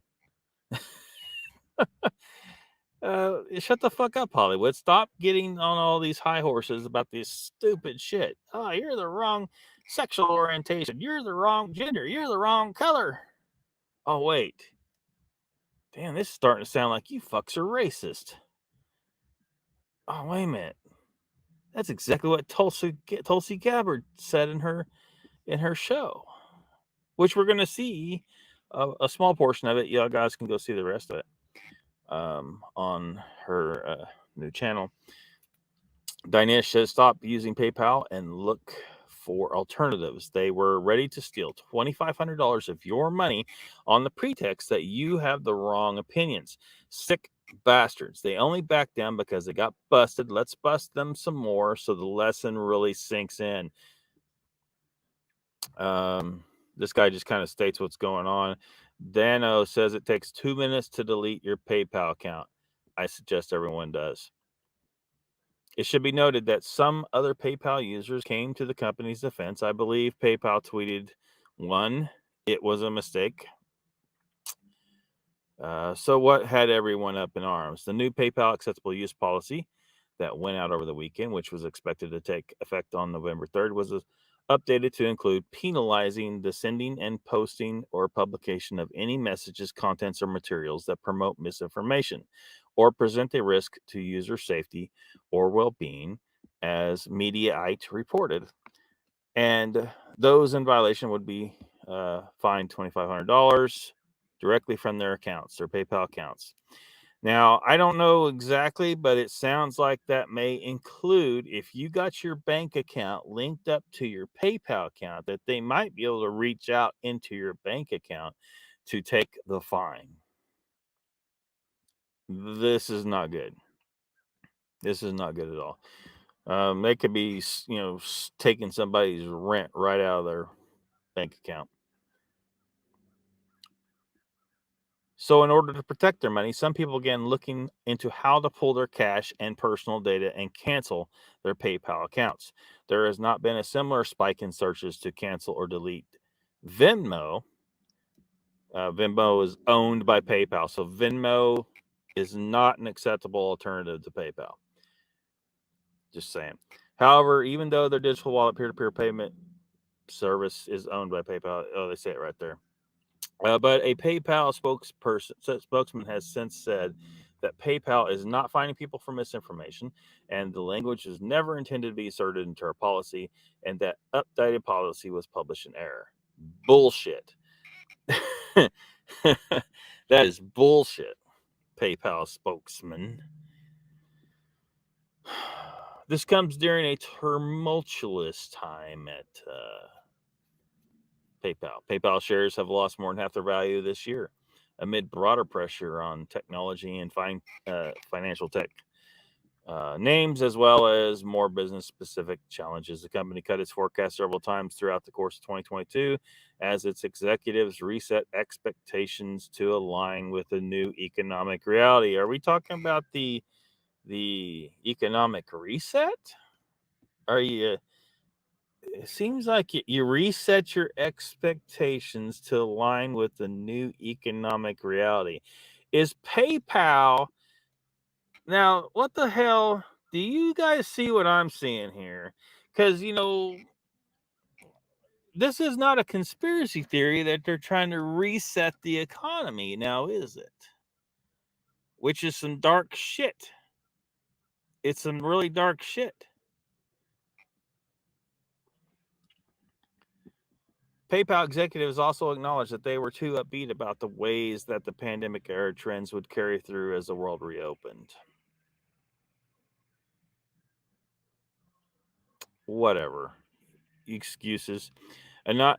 Shut the fuck up, Hollywood. Stop getting on all these high horses about this stupid shit. Oh, you're the wrong sexual orientation. You're the wrong gender. You're the wrong color. Oh, wait. Damn, this is starting to sound like you fucks are racist. Oh, wait a minute. That's exactly what Tulsi Gabbard said in her show, which we're going to see a small portion of it. Y'all guys can go see the rest of it on her new channel. Dinesh says stop using PayPal and look for alternatives. They were ready to steal $2,500 of your money on the pretext that you have the wrong opinions. Sick bastards. They only backed down because they got busted. Let's bust them some more so the lesson really sinks in. This guy just kind of states what's going on. Dano says it takes 2 minutes to delete your PayPal account. I suggest everyone does. It should be noted that some other PayPal users came to the company's defense. I believe PayPal tweeted, one, it was a mistake. So what had everyone up in arms? The new PayPal acceptable use policy that went out over the weekend, which was expected to take effect on November 3rd, was updated to include penalizing the sending and posting or publication of any messages, contents, or materials that promote misinformation or present a risk to user safety or well-being, as Mediaite reported. And those in violation would be fined $2,500 directly from their accounts, their PayPal accounts. Now, I don't know exactly, but it sounds like that may include if you got your bank account linked up to your PayPal account, that they might be able to reach out into your bank account to take the fine. This is not good. This is not good at all. They could be, taking somebody's rent right out of their bank account. So, in order to protect their money, some people began looking into how to pull their cash and personal data and cancel their PayPal accounts. There has not been a similar spike in searches to cancel or delete Venmo. Venmo is owned by PayPal, so Venmo is not an acceptable alternative to PayPal. Just saying. However, even though their digital wallet peer-to-peer payment service is owned by PayPal, they say it right there. But a PayPal spokesman has since said that PayPal is not fining people for misinformation, and the language is never intended to be inserted into our policy, and that updated policy was published in error. Bullshit. That is bullshit, PayPal spokesman. This comes during a tumultuous time at PayPal. PayPal shares have lost more than half their value this year amid broader pressure on technology and financial tech names, as well as more business-specific challenges. The company cut its forecast several times throughout the course of 2022 as its executives reset expectations to align with the new economic reality. Are we talking about the economic reset? Are you... It seems like you reset your expectations to align with the new economic reality. Is PayPal... Now, what the hell? Do you guys see what I'm seeing here? Because, this is not a conspiracy theory that they're trying to reset the economy now, is it? Which is some dark shit. It's some really dark shit. PayPal executives also acknowledged that they were too upbeat about the ways that the pandemic-era trends would carry through as the world reopened. Whatever. Excuses.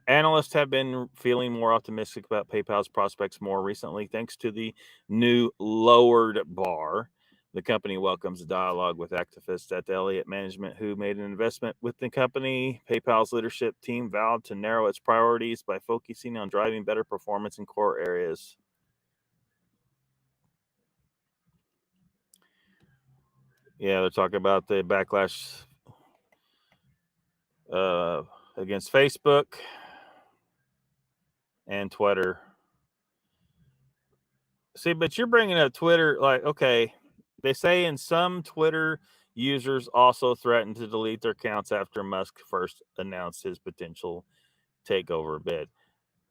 Analysts have been feeling more optimistic about PayPal's prospects more recently, thanks to the new lowered bar. The company welcomes a dialogue with activists at the Elliott Management who made an investment with the company. PayPal's leadership team vowed to narrow its priorities by focusing on driving better performance in core areas. Yeah, they're talking about the backlash against Facebook and Twitter. See, but you're bringing up Twitter, like, okay, they say in some Twitter users also threatened to delete their accounts after Musk first announced his potential takeover bid.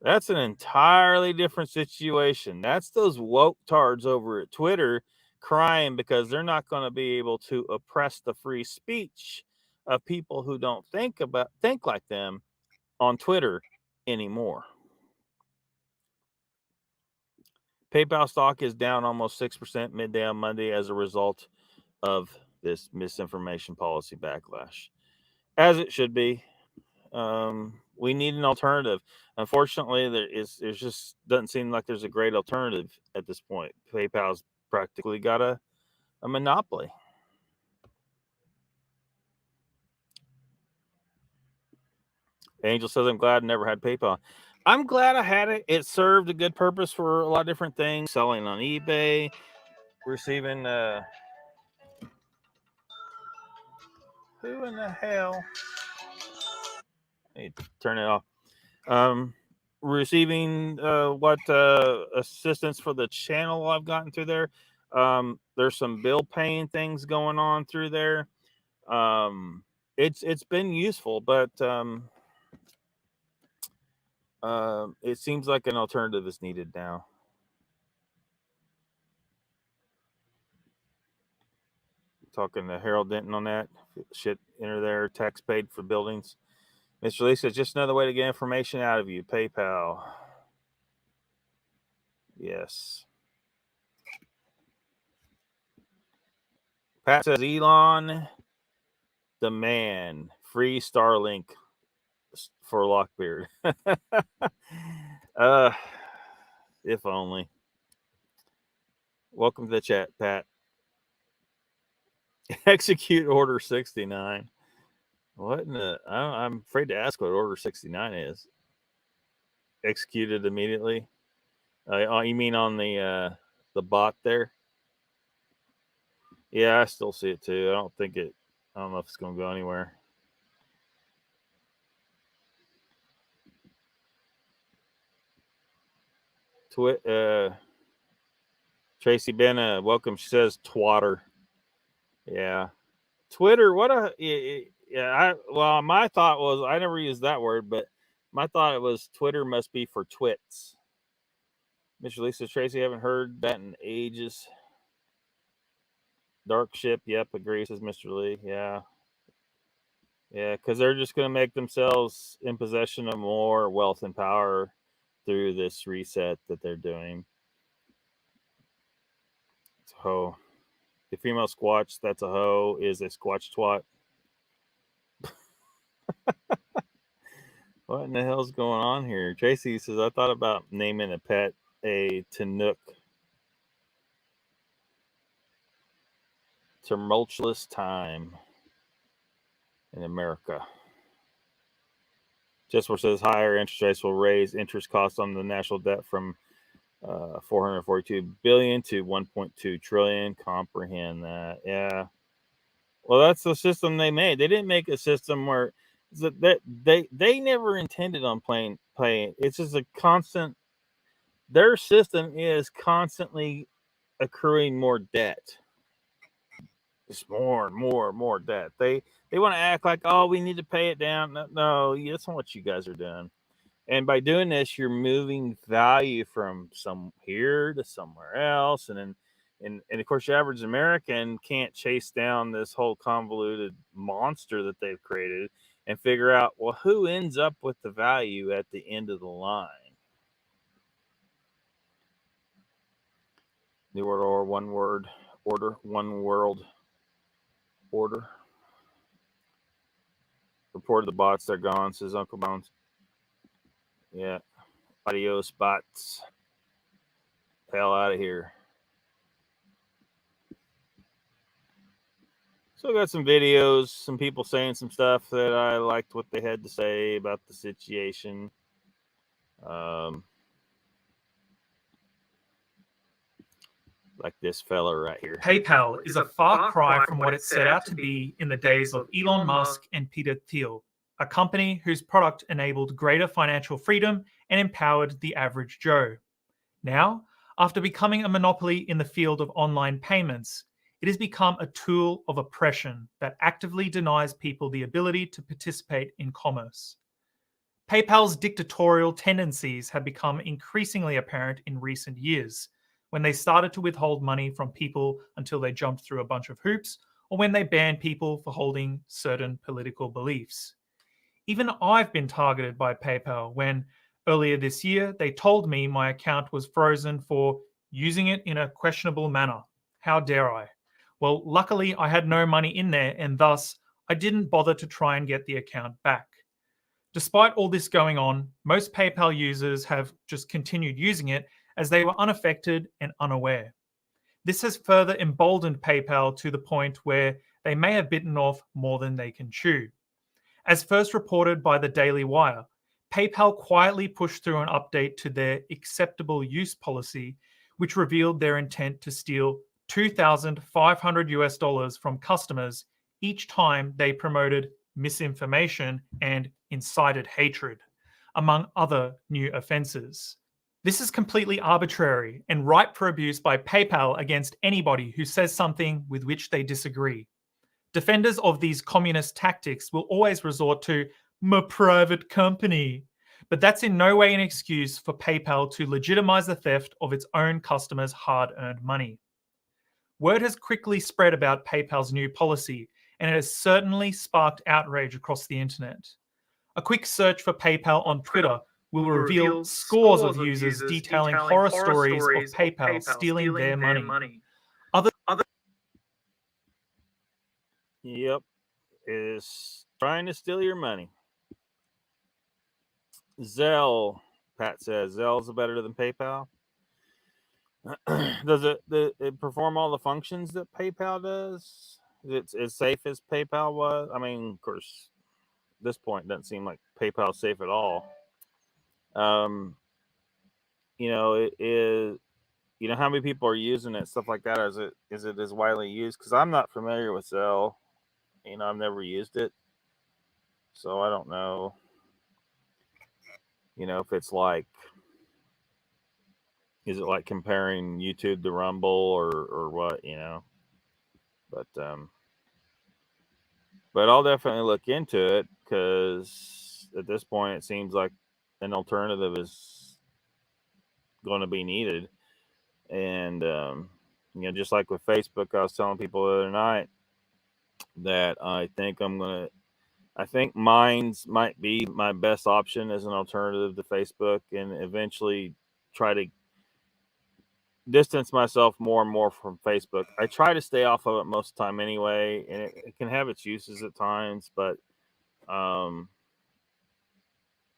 That's an entirely different situation. That's those woke tards over at Twitter crying because they're not going to be able to oppress the free speech of people who don't think like them on Twitter anymore. PayPal stock is down almost 6% midday on Monday as a result of this misinformation policy backlash, as it should be. We need an alternative. Unfortunately, there's just doesn't seem like there's a great alternative at this point. PayPal's practically got a monopoly. Angel says, I'm glad I never had PayPal. I'm glad I had it. It served a good purpose for a lot of different things. Selling on eBay, receiving who in the hell? I need to turn it off. Receiving assistance for the channel I've gotten through there. There's some bill paying things going on through there. It's been useful, but it seems like an alternative is needed now. Talking to Harold Denton on that shit. Enter there. Tax paid for buildings. Mr. Lee says just another way to get information out of you. PayPal. Yes. Pat says Elon, the man, free Starlink for Lockbeard. If only. Welcome to the chat, Pat. Execute Order 69. What in the? I'm afraid to ask what Order 69 is. Executed immediately. You mean on the bot there? Yeah, I still see it too. I don't know if it's going to go anywhere. Tracy Benna, welcome. She says twatter. Yeah. Twitter, my thought was, I never used that word, but my thought it was Twitter must be for twits. Mr. Lisa Tracy, haven't heard that in ages. Dark ship, yep, agrees, says Mr. Lee. Yeah. Yeah, because they're just going to make themselves in possession of more wealth and power through this reset that they're doing. It's a hoe. The female squatch, that's a hoe, is a squatch twat. What in the hell's going on here? Tracy says, I thought about naming a pet a Tanook. Tumultuous time in America. Jesper says higher interest rates will raise interest costs on the national debt from $442 billion to $1.2 trillion. Comprehend that. Yeah. Well, that's the system they made. They didn't make a system where they never intended on playing. It's just a constant. Their system is constantly accruing more debt. Just more and more and more debt. They want to act like, oh, we need to pay it down. No, that's not what you guys are doing. And by doing this, you're moving value from some here to somewhere else. And of course, your average American can't chase down this whole convoluted monster that they've created and figure out, well, who ends up with the value at the end of the line? New World Order, one word, order, one world order. Reported the bots, they're gone, says Uncle Bones. Yeah. Adios, bots. Hell out of here. So I got some videos, some people saying some stuff that I liked what they had to say about the situation. like this fella right here. PayPal is a far cry from what it set out to be in the days of Elon Musk and Peter Thiel, a company whose product enabled greater financial freedom and empowered the average Joe. Now, after becoming a monopoly in the field of online payments, it has become a tool of oppression that actively denies people the ability to participate in commerce. PayPal's dictatorial tendencies have become increasingly apparent in recent years, when they started to withhold money from people until they jumped through a bunch of hoops, or when they banned people for holding certain political beliefs. Even I've been targeted by PayPal when, earlier this year, they told me my account was frozen for using it in a questionable manner. How dare I? Well, luckily I had no money in there, and thus I didn't bother to try and get the account back. Despite all this going on, most PayPal users have just continued using it as they were unaffected and unaware. This has further emboldened PayPal to the point where they may have bitten off more than they can chew. As first reported by the Daily Wire, PayPal quietly pushed through an update to their acceptable use policy, which revealed their intent to steal $2,500 from customers each time they promoted misinformation and incited hatred, among other new offenses. This is completely arbitrary and ripe for abuse by PayPal against anybody who says something with which they disagree. Defenders of these communist tactics will always resort to my private company, but that's in no way an excuse for PayPal to legitimize the theft of its own customers' hard-earned money. Word has quickly spread about PayPal's new policy, and it has certainly sparked outrage across the internet. A quick search for PayPal on Twitter will reveal scores of users detailing horror stories of PayPal stealing their money. Yep, is trying to steal your money. Zelle, Pat says, Zelle's better than PayPal. Does it perform all the functions that PayPal does? Is it as safe as PayPal was? I mean, of course, at this point, it doesn't seem like PayPal's safe at all. You know, it is. You know how many people are using it, stuff like that. Is it as widely used? Because I'm not familiar with Zelle. You know, I've never used it, so I don't know. You know, if it's like, is it like comparing YouTube to Rumble or what? You know, but I'll definitely look into it because at this point it seems like an alternative is going to be needed, and you know, just like with Facebook, I was telling people the other night that I think Minds might be my best option as an alternative to Facebook, and eventually try to distance myself more and more from Facebook. I try to stay off of it most of the time anyway, and it can have its uses at times, but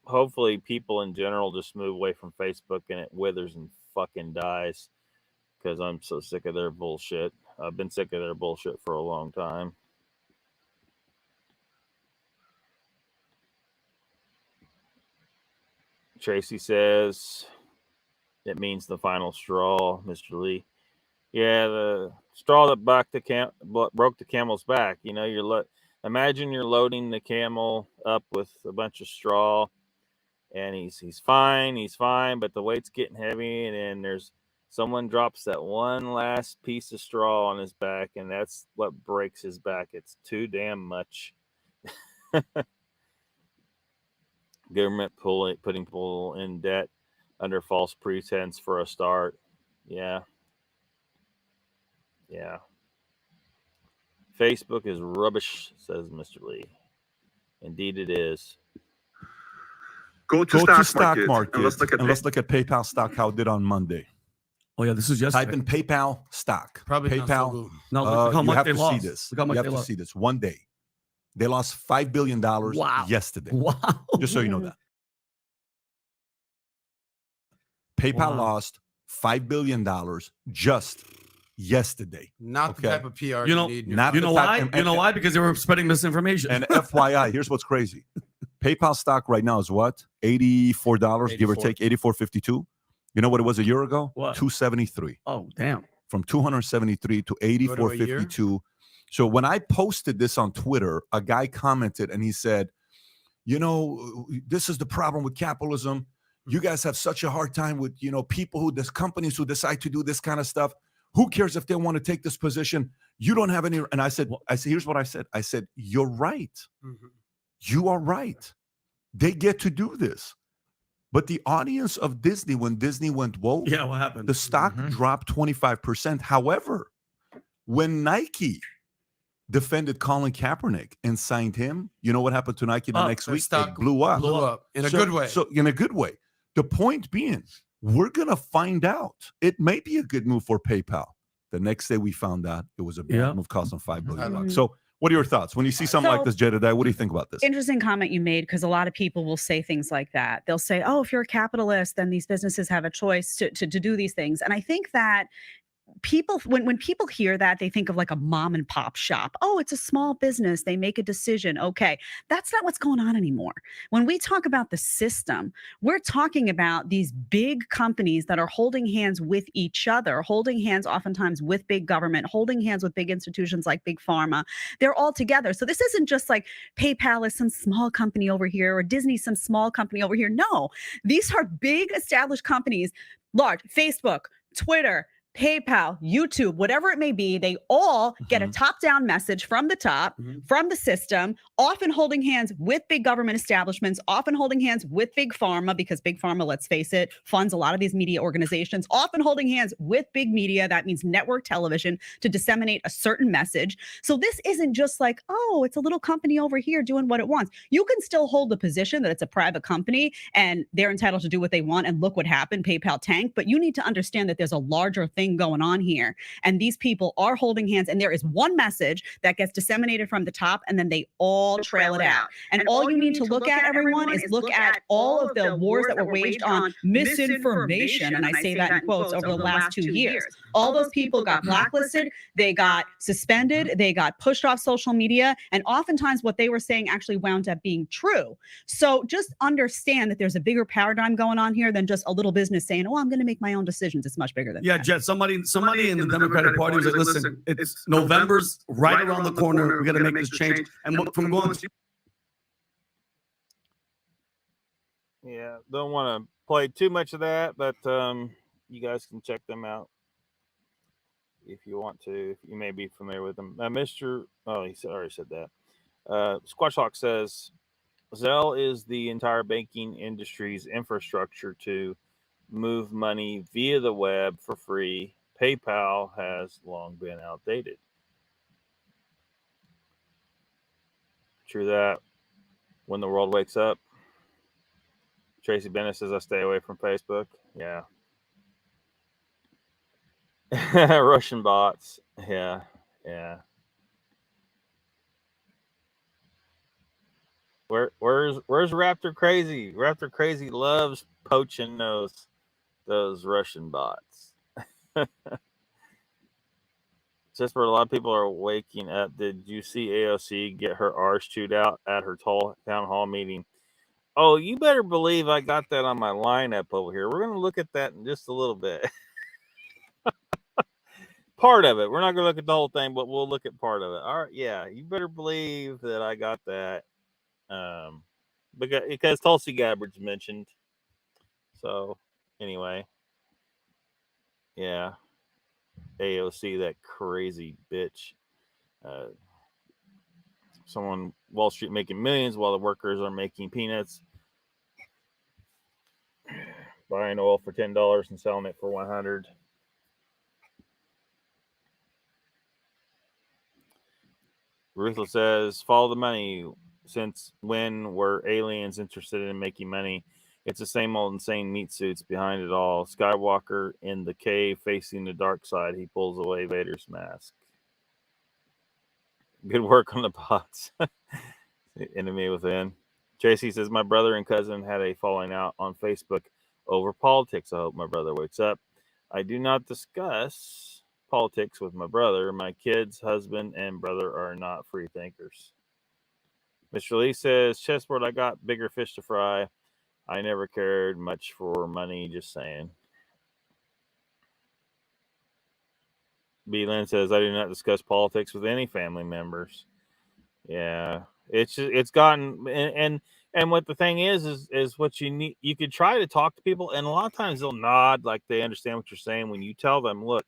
hopefully people in general just move away from Facebook and it withers and fucking dies, because I'm so sick of their bullshit. I've been sick of their bullshit for a long time. Tracy says it means the final straw, Mr. Lee. Yeah, the straw that broke the camel's back. You know, imagine you're loading the camel up with a bunch of straw, and he's fine, but the weight's getting heavy, and then there's someone drops that one last piece of straw on his back, and that's what breaks his back. It's too damn much. Government putting people in debt under false pretense for a start. Yeah. Facebook is rubbish, says Mr. Lee. Indeed it is. Go to stock market and let's look at PayPal stock, how it did on Monday. Oh yeah, this is yesterday. Type in PayPal stock. Probably PayPal. So no, look how much they lost. See this. Look how much you they have to lost. see this. One day, they lost $5 billion yesterday. Wow. Just so you know that. PayPal lost $5 billion just yesterday. Not the type of PR you know, need. you know why? You know why? Because they were spreading misinformation. And FYI, here's what's crazy. PayPal stock right now is what? $84, give or take, $84.52. You know what it was a year ago? What? $273. Oh, damn. from 273 to 8452. So when I posted this on Twitter, a guy commented and he said, you know, this is the problem with capitalism. You guys have such a hard time with, you know, people who, there's companies who decide to do this kind of stuff. Who cares if they want to take this position? You don't have any. And I said, here's what I said. I said, you're right. Mm-hmm. You are right. They get to do this. But the audience of Disney, when Disney went woke, yeah, what happened? The stock dropped 25%. However, when Nike defended Colin Kaepernick and signed him, you know what happened to Nike the next week? It blew up. Blew up in a good way. So in a good way. The point being, we're going to find out. It may be a good move for PayPal. The next day we found out it was a bad move, costing $5 billion. So what are your thoughts? When you see something like this, Jedediah, what do you think about this? Interesting comment you made, because a lot of people will say things like that. They'll say, oh, if you're a capitalist, then these businesses have a choice to do these things. And I think that people, when people hear that, they think of like a mom and pop shop. Oh, it's a small business. They make a decision. Okay. That's not what's going on anymore. When we talk about the system, we're talking about these big companies that are holding hands with each other, holding hands oftentimes with big government, holding hands with big institutions like Big Pharma. They're all together. So this isn't just like PayPal is some small company over here or Disney some small company over here. No, these are big established companies, large, Facebook, Twitter, PayPal, YouTube, whatever it may be, they all get a top-down message from the top, from the system, often holding hands with big government establishments, often holding hands with Big Pharma, because Big Pharma, let's face it, funds a lot of these media organizations, often holding hands with big media, that means network television, to disseminate a certain message. So this isn't just like, oh, it's a little company over here doing what it wants. You can still hold the position that it's a private company and they're entitled to do what they want, and look what happened, PayPal tanked, but you need to understand that there's a larger thing going on here, and these people are holding hands, and there is one message that gets disseminated from the top, and then they all trail it out. And all you need to look at, everyone, is look at all of the wars that were waged on misinformation, and I say that in quotes, over the last 2 years. All those people got blacklisted, they got suspended, they got pushed off social media, and oftentimes what they were saying actually wound up being true. So just understand that there's a bigger paradigm going on here than just a little business saying, oh, I'm going to make my own decisions. It's much bigger than that. Yeah, Jet, somebody in the Democratic Party was like, listen, it's November's right around the corner. We got to make this change. And from going to... Yeah, don't want to play too much of that, but you guys can check them out if you want to. If you may be familiar with them. Mr. Oh, he already said that. Squash Hawk says, Zelle is the entire banking industry's infrastructure to move money via the web for free. PayPal has long been outdated. True that. When the world wakes up. Tracy Bennett says, I stay away from Facebook. Yeah. Russian bots. Yeah. Yeah. Where's Raptor Crazy? Raptor Crazy loves poaching those Russian bots. Just where a lot of people are waking up. Did you see AOC get her arse chewed out at her town hall meeting? Oh, you better believe I got that on my lineup over here. We're going to look at that in just a little bit. Part of it. We're not going to look at the whole thing, but we'll look at part of it. All right. Yeah, you better believe that I got that. Because Tulsi Gabbard's mentioned. So, anyway. Yeah. AOC, that crazy bitch. Someone, Wall Street making millions while the workers are making peanuts. Buying oil for $10 and selling it for $100. Ruthless says, follow the money. Since when were aliens interested in making money? It's the same old insane meat suits behind it all. Skywalker in the cave facing the dark side. He pulls away Vader's mask. Good work on the bots. Enemy within. Tracy says, my brother and cousin had a falling out on Facebook over politics. I hope my brother wakes up. I do not discuss politics with my brother. My kids, husband, and brother are not free thinkers. Mr. Lee says, chessboard, I got bigger fish to fry. I never cared much for money, just saying. B. Lynn says, I do not discuss politics with any family members. Yeah, it's gotten and what the thing is what you need. You could try to talk to people, and a lot of times they'll nod like they understand what you're saying when you tell them, look,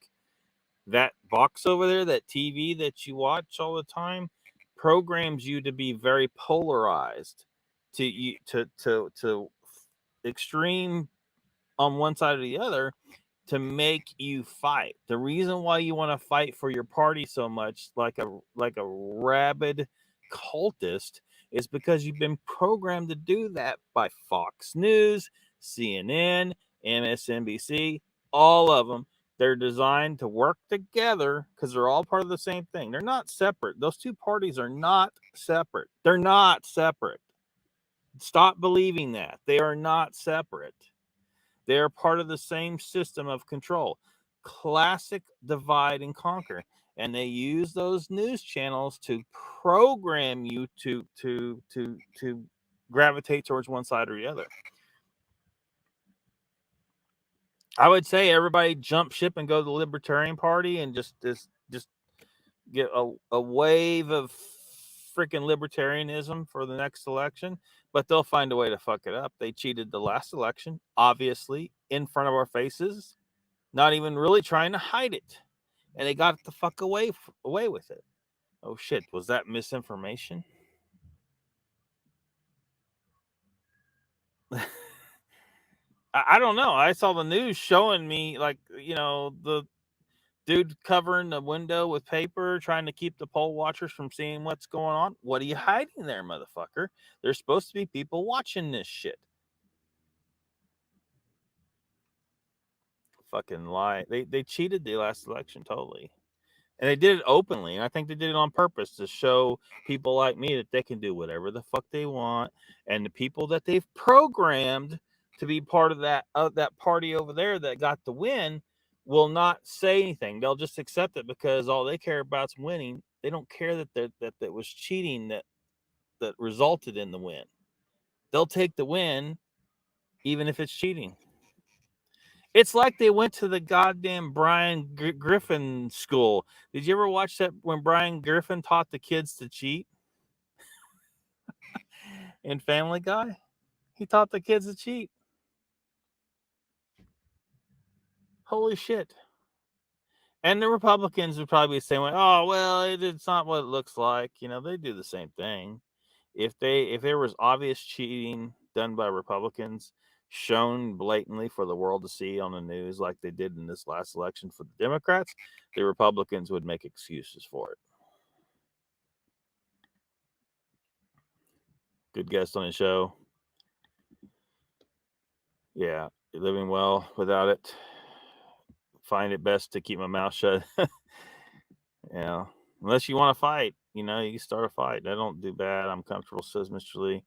that box over there, that TV that you watch all the time, programs you to be very polarized, to extreme on one side or the other, to make you fight. The reason why you want to fight for your party so much, like a rabid cultist, is because you've been programmed to do that by Fox News, CNN, MSNBC, all of them. They're designed to work together because they're all part of the same thing. They're not separate. Those two parties are not separate. They're not separate. Stop believing that. They are not separate. They are part of the same system of control. Classic divide and conquer. And they use those news channels to program you to gravitate towards one side or the other. I would say everybody jump ship and go to the Libertarian Party and just get a wave of freaking libertarianism for the next election, but they'll find a way to fuck it up. They cheated the last election, obviously, in front of our faces, not even really trying to hide it, and they got the fuck away with it. Oh shit, was that misinformation? I don't know. I saw the news showing me, like, the dude covering the window with paper, trying to keep the poll watchers from seeing what's going on. What are you hiding there, motherfucker? There's supposed to be people watching this shit. Fucking lie. They cheated the last election totally. And they did it openly. And I think they did it on purpose to show people like me that they can do whatever the fuck they want. And the people that they've programmed to be part of that party over there that got the win will not say anything. They'll just accept it because all they care about is winning. They don't care that was cheating that resulted in the win. They'll take the win even if it's cheating. It's like they went to the goddamn Brian Griffin school. Did you ever watch that when Brian Griffin taught the kids to cheat in Family Guy? He taught the kids to cheat. Holy shit. And the Republicans would probably be saying, oh, well, it's not what it looks like. They do the same thing. If there was obvious cheating done by Republicans, shown blatantly for the world to see on the news like they did in this last election for the Democrats, the Republicans would make excuses for it. Good guest on the show. Yeah, living well without it. Find it best to keep my mouth shut. Yeah, unless you want to fight, you can start a fight. I don't do bad. I'm comfortable, says Mr. Lee.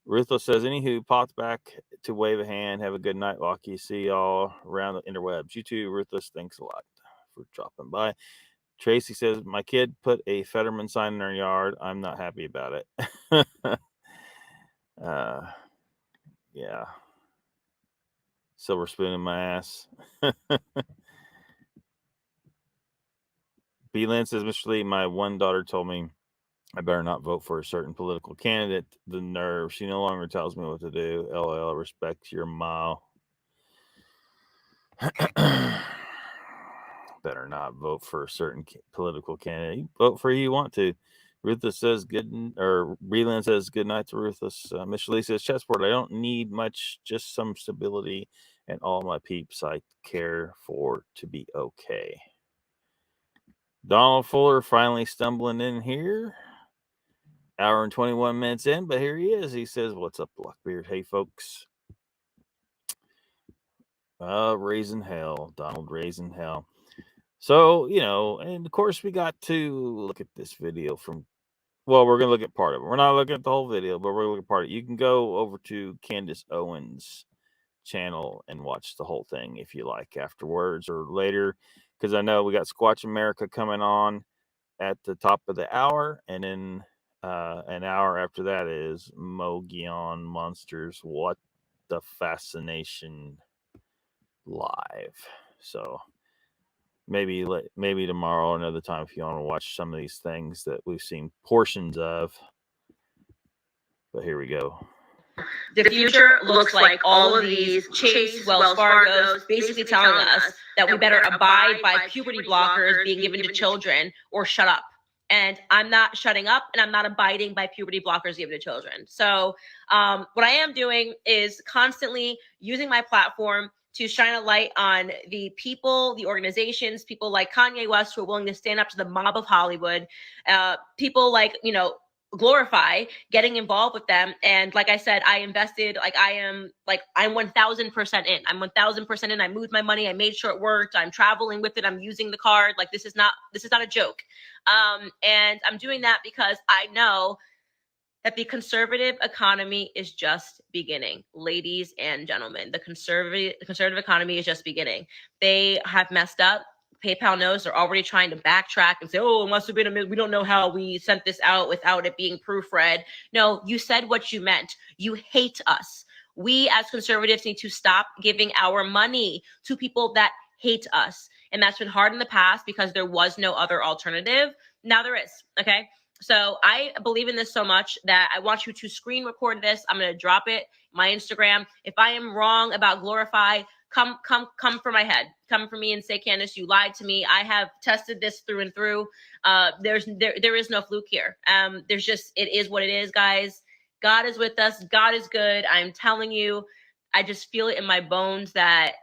Ruthless says, anywho, popped back to wave a hand. Have a good night, Locky. See y'all around the interwebs. You too, Ruthless. Thanks a lot for dropping by. Tracy says, my kid put a Fetterman sign in her yard. I'm not happy about it. Yeah. Silver spoon in my ass. B. Lynn says, Mr. Lee, my one daughter told me I better not vote for a certain political candidate. The nerve. She no longer tells me what to do. LOL, respect your mile. Better not vote for a certain political candidate. You vote for who you want to. Ruthless says Breland says good night to Ruthless. Mr. Lee says, chessboard, I don't need much, just some stability and all my peeps I care for to be okay. Donald Fuller finally stumbling in here. Hour and 21 minutes in, but here he is. He says, what's up, Lockbeard? Hey, folks. Raising hell. Donald raising hell. So, and of course we got to look at this video we're going to look at part of it. We're not looking at the whole video, but we're going to look at part of it. You can go over to Candace Owens' channel and watch the whole thing if you like afterwards or later, because I know we got Squatch America coming on at the top of the hour, and then an hour after that is Mogion Monsters What the Fascination live. So maybe tomorrow or another time if you want to watch some of these things that we've seen portions of. But here we go. The future looks like all of these Chase, Wells Fargo's basically telling us that we better abide by puberty blockers being given to children or shut up. And I'm not shutting up, and I'm not abiding by puberty blockers given to children. So what I am doing is constantly using my platform to shine a light on the people, the organizations, people like Kanye West who are willing to stand up to the mob of Hollywood, people like, Glorify, getting involved with them. And like I said, I invested, I'm 1000% in. I'm 1000% in. I moved my money. I made sure it worked. I'm traveling with it. I'm using the card. Like, this is not a joke. And I'm doing that because I know that the conservative economy is just beginning. Ladies and gentlemen, the conservative economy is just beginning. They have messed up. PayPal knows. They're already trying to backtrack and say, oh, it must have been we don't know how we sent this out without it being proofread. No, you said what you meant. You hate us. We as conservatives need to stop giving our money to people that hate us. And that's been hard in the past because there was no other alternative. Now there is, okay? So I believe in this so much that I want you to screen record this. I'm going to drop it, my Instagram. If I am wrong about Glorify, come for my head. Come for me and say, Candace, you lied to me. I have tested this through and through. There is no fluke here. It is what it is, guys. God is with us. God is good. I'm telling you, I just feel it in my bones that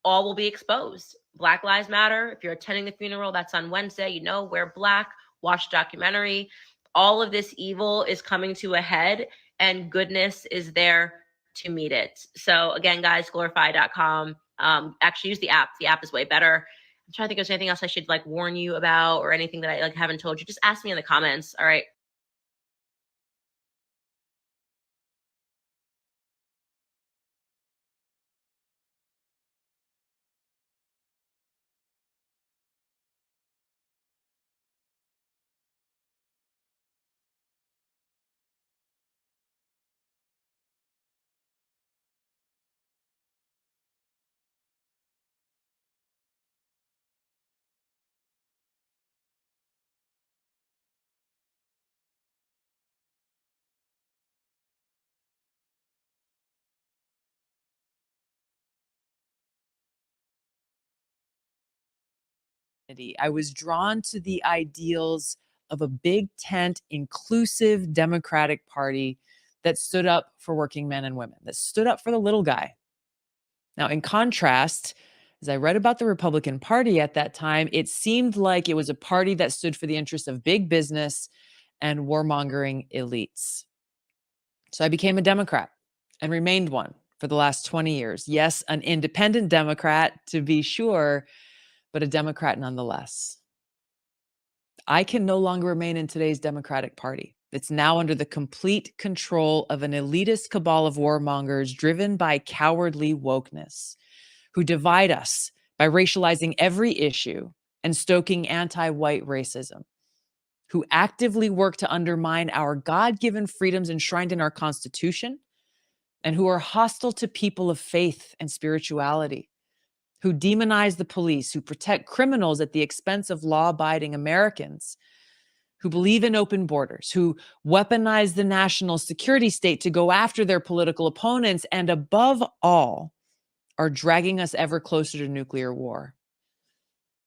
all will be exposed. Black Lives Matter. If you're attending the funeral, that's on Wednesday. Wear black, watch documentary. All of this evil is coming to a head and goodness is there to meet it. So again, guys, glorify.com. Actually use the app. The app is way better. I'm trying to think if there's anything else I should warn you about or anything that I haven't told you. Just ask me in the comments. All right. I was drawn to the ideals of a big tent, inclusive Democratic Party that stood up for working men and women, that stood up for the little guy. Now, in contrast, as I read about the Republican Party at that time, it seemed like it was a party that stood for the interests of big business and warmongering elites. So I became a Democrat and remained one for the last 20 years. Yes, an independent Democrat, to be sure, but a Democrat nonetheless. I can no longer remain in today's Democratic Party. It's now under the complete control of an elitist cabal of warmongers driven by cowardly wokeness, who divide us by racializing every issue and stoking anti-white racism, who actively work to undermine our God-given freedoms enshrined in our Constitution, and who are hostile to people of faith and spirituality, who demonize the police, who protect criminals at the expense of law-abiding Americans, who believe in open borders, who weaponize the national security state to go after their political opponents, and above all, are dragging us ever closer to nuclear war.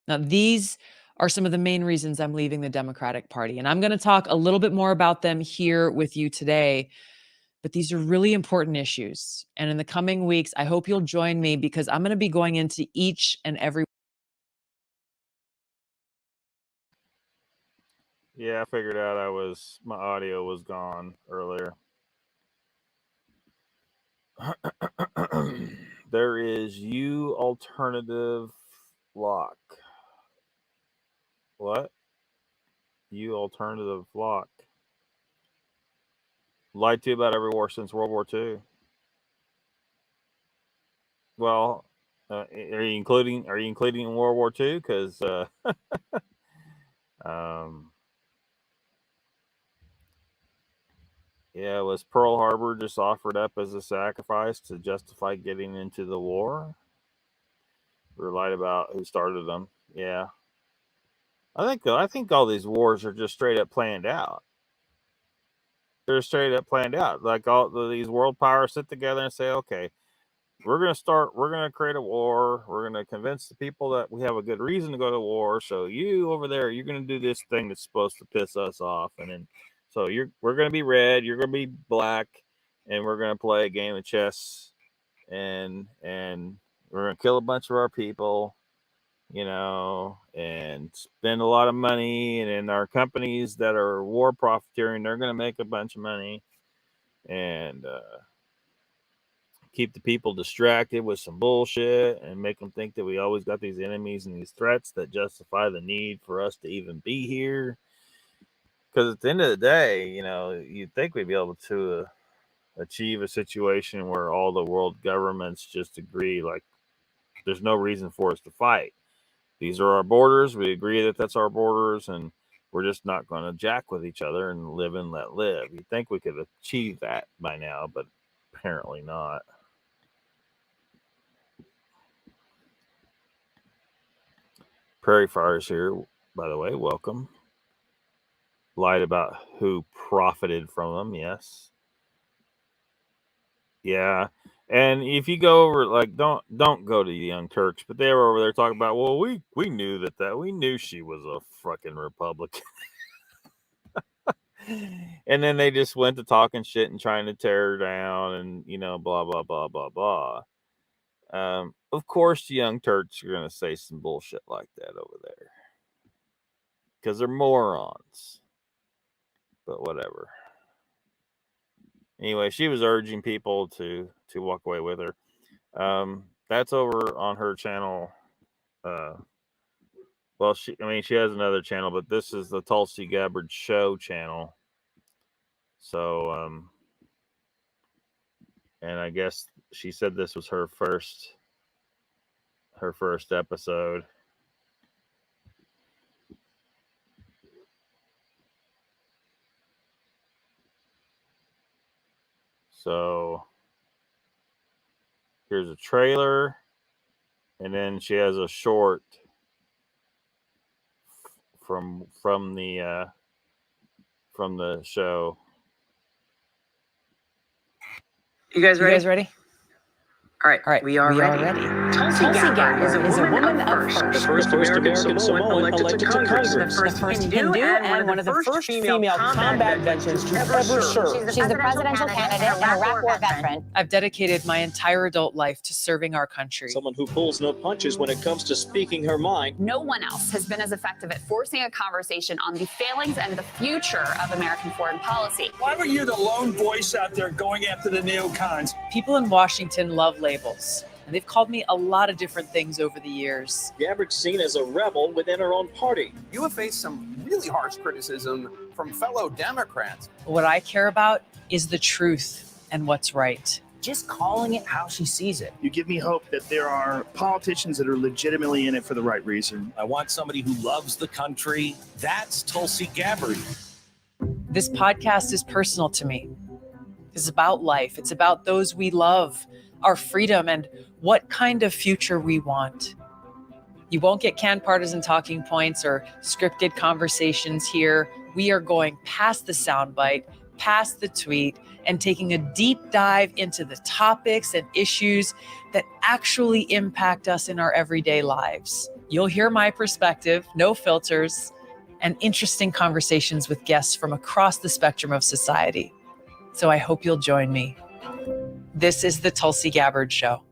Now, these are some of the main reasons I'm leaving the Democratic Party, and I'm going to talk a little bit more about them here with you today. But these are really important issues. And in the coming weeks, I hope you'll join me because I'm going to be going into each and every. Yeah, I figured out my audio was gone earlier. There is you alternative lock. What? You alternative lock. Lied to you about every war since World War II. Well, are you including in World War II? Because yeah, was Pearl Harbor just offered up as a sacrifice to justify getting into the war? or lied about who started them. Yeah. I think all these wars are just straight up planned out. They're straight up planned out. Like these world powers sit together and say, okay, we're going to create a war. We're going to convince the people that we have a good reason to go to war. So you over there, you're going to do this thing that's supposed to piss us off. And then, so we're going to be red, you're going to be black, and we're going to play a game of chess, and we're going to kill a bunch of our people, and spend a lot of money. And then our companies that are war profiteering, they're going to make a bunch of money, and keep the people distracted with some bullshit and make them think that we always got these enemies and these threats that justify the need for us to even be here. Because at the end of the day, you'd think we'd be able to achieve a situation where all the world governments just agree, like, there's no reason for us to fight. These are our borders. We agree that that's our borders, and we're just not going to jack with each other and live and let live. You'd think we could achieve that by now, but apparently not. Prairie Fire's here, by the way. Welcome. Lied about who profited from them. Yes. Yeah. And if you go over, like, don't go to the Young Turks, but they were over there talking about, well, we knew we knew she was a fucking Republican. And then they just went to talking shit and trying to tear her down, and blah blah blah blah blah. Of course, the Young Turks are gonna say some bullshit like that over there because they're morons. But whatever. Anyway, she was urging people to walk away with her. That's over on her channel. Well, she has another channel, but this is the Tulsi Gabbard Show channel. So, and I guess she said this was her first episode. So here's a trailer, and then she has a short from the show. You guys ready? All right, We are ready. Tulsi Gabbard is a woman of first. The first American Samoan elected to Congress. The first Hindu and one of the first female combat veterans to ever serve. She's the presidential candidate and a Iraq War veteran. I've dedicated my entire adult life to serving our country. Someone who pulls no punches when it comes to speaking her mind. No one else has been as effective at forcing a conversation on the failings and the future of American foreign policy. Why were you the lone voice out there going after the neocons? People in Washington love labels, and they've called me a lot of different things over the years. Gabbard's seen as a rebel within her own party. You have faced some really harsh criticism from fellow Democrats. What I care about is the truth and what's right. Just calling it how she sees it. You give me hope that there are politicians that are legitimately in it for the right reason. I want somebody who loves the country. That's Tulsi Gabbard. This podcast is personal to me. It's about life. It's about those we love, our freedom, and what kind of future we want. You won't get canned partisan talking points or scripted conversations here. We are going past the soundbite, past the tweet, and taking a deep dive into the topics and issues that actually impact us in our everyday lives. You'll hear my perspective, no filters, and interesting conversations with guests from across the spectrum of society. So I hope you'll join me. This is the Tulsi Gabbard Show.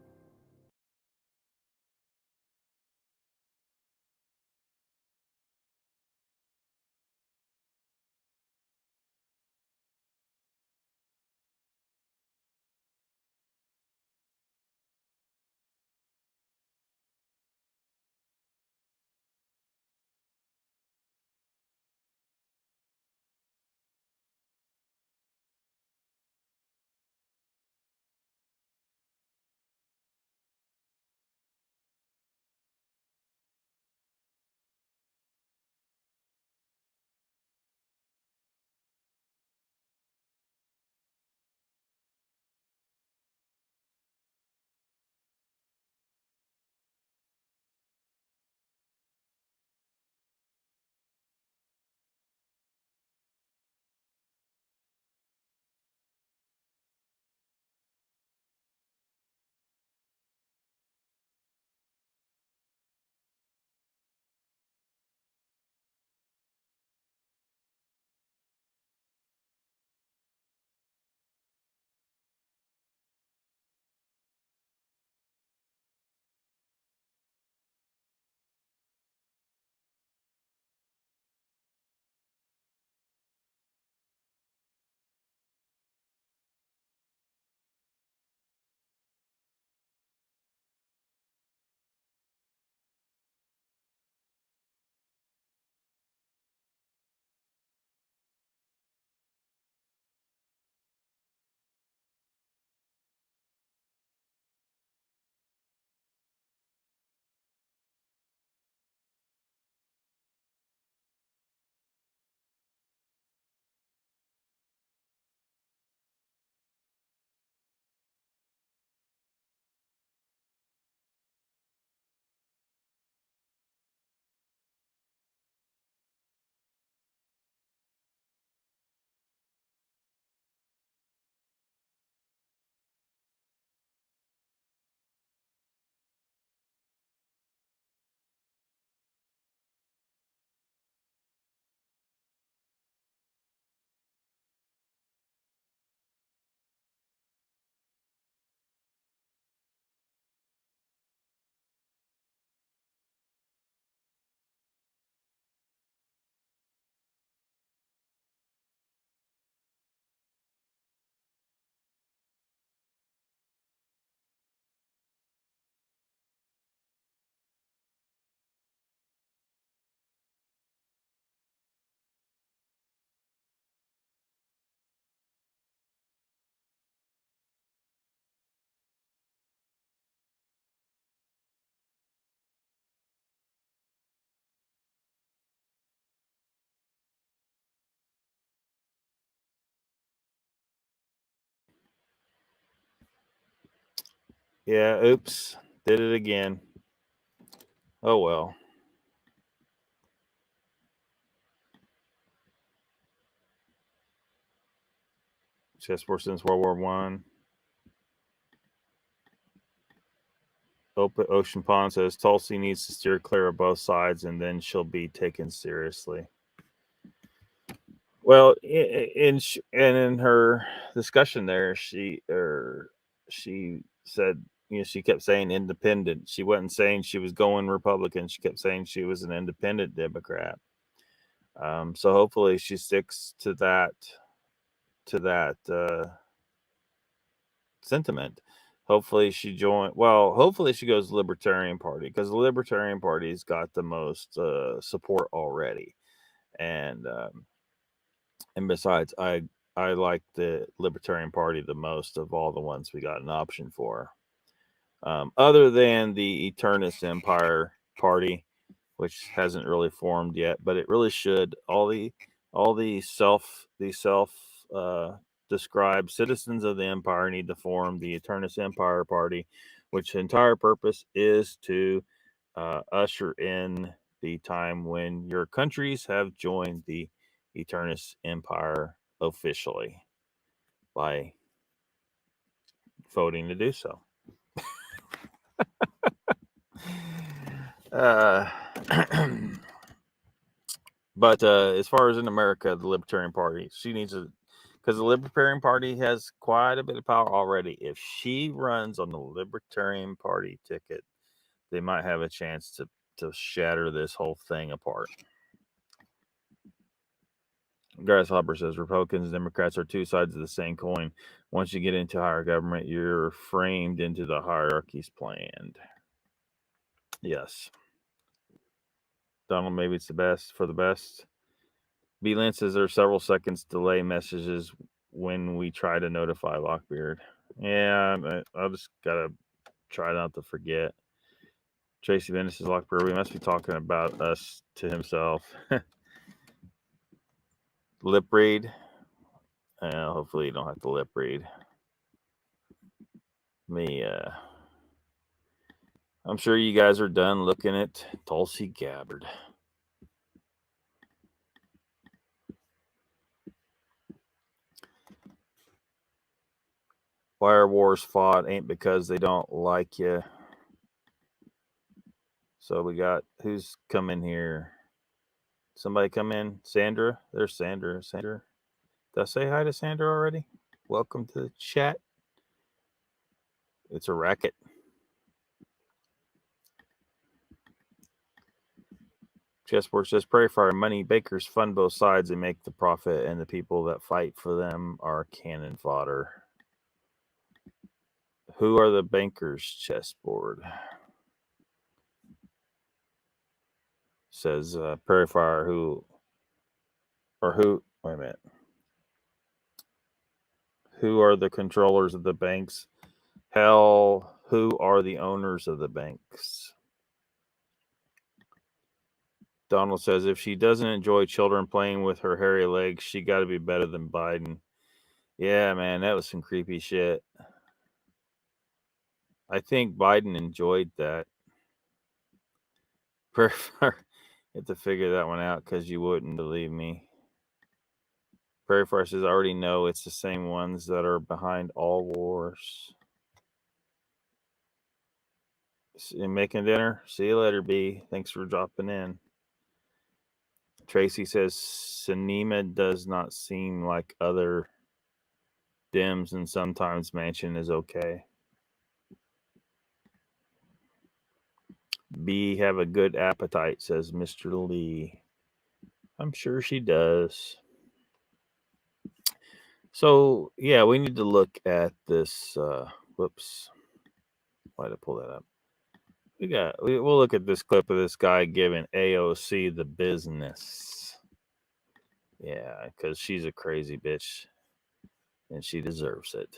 Yeah, oops. Did it again. Oh, well. Chessboard since World War One. Ocean Pond says Tulsi needs to steer clear of both sides, and then she'll be taken seriously. Well, in her discussion there, she said, she kept saying independent. She wasn't saying she was going Republican. She kept saying she was an independent Democrat. So hopefully she sticks to that sentiment. Hopefully she hopefully she goes Libertarian Party, because the Libertarian Party's got the most support already. And besides, I like the Libertarian Party the most of all the ones we got an option for. Other than the Eternist Empire Party, which hasn't really formed yet, but it really should. All the self described citizens of the empire need to form the Eternist Empire Party, which entire purpose is to usher in the time when your countries have joined the Eternist Empire officially by voting to do so. But as far as in America, the Libertarian Party, she needs to, because the Libertarian Party has quite a bit of power already. If she runs on the Libertarian Party ticket, they might have a chance to shatter this whole thing apart. Grasshopper says Republicans and Democrats are two sides of the same coin. Once you get into higher government, you're framed into the hierarchies planned. Yes. Donald, maybe it's the best for the best. B-Lin says there are several seconds delay messages when we try to notify Lockbeard. Yeah, I'll just gotta try not to forget. Tracy Venice says Lockbeard, we must be talking about us to himself. Lip read. Hopefully you don't have to lip read. I'm sure you guys are done looking at Tulsi Gabbard. Why are wars fought? Ain't because they don't like you. So we got, who's coming here? Somebody come in? Sandra? There's Sandra. Sandra? Did I say hi to Sandra already? Welcome to the chat. It's a racket. Chessboard says, pray for our money. Bakers fund both sides and make the profit, and the people that fight for them are cannon fodder. Who are the bankers? Chessboard says, pray for our wait a minute. Who are the controllers of the banks? Hell, who are the owners of the banks? Donald says, if she doesn't enjoy children playing with her hairy legs, she got to be better than Biden. Yeah, man, that was some creepy shit. I think Biden enjoyed that. You have to figure that one out because you wouldn't believe me. Prairie Fire says, I already know it's the same ones that are behind all wars. Making dinner? See you later, B. Thanks for dropping in. Tracy says, Sinema does not seem like other Dems, and sometimes Manchin is okay. B, have a good appetite, says Mr. Lee. I'm sure she does. So, yeah, we need to look at this. Whoops. Why did I pull that up? We'll look at this clip of this guy giving AOC the business. Yeah, because she's a crazy bitch, and she deserves it.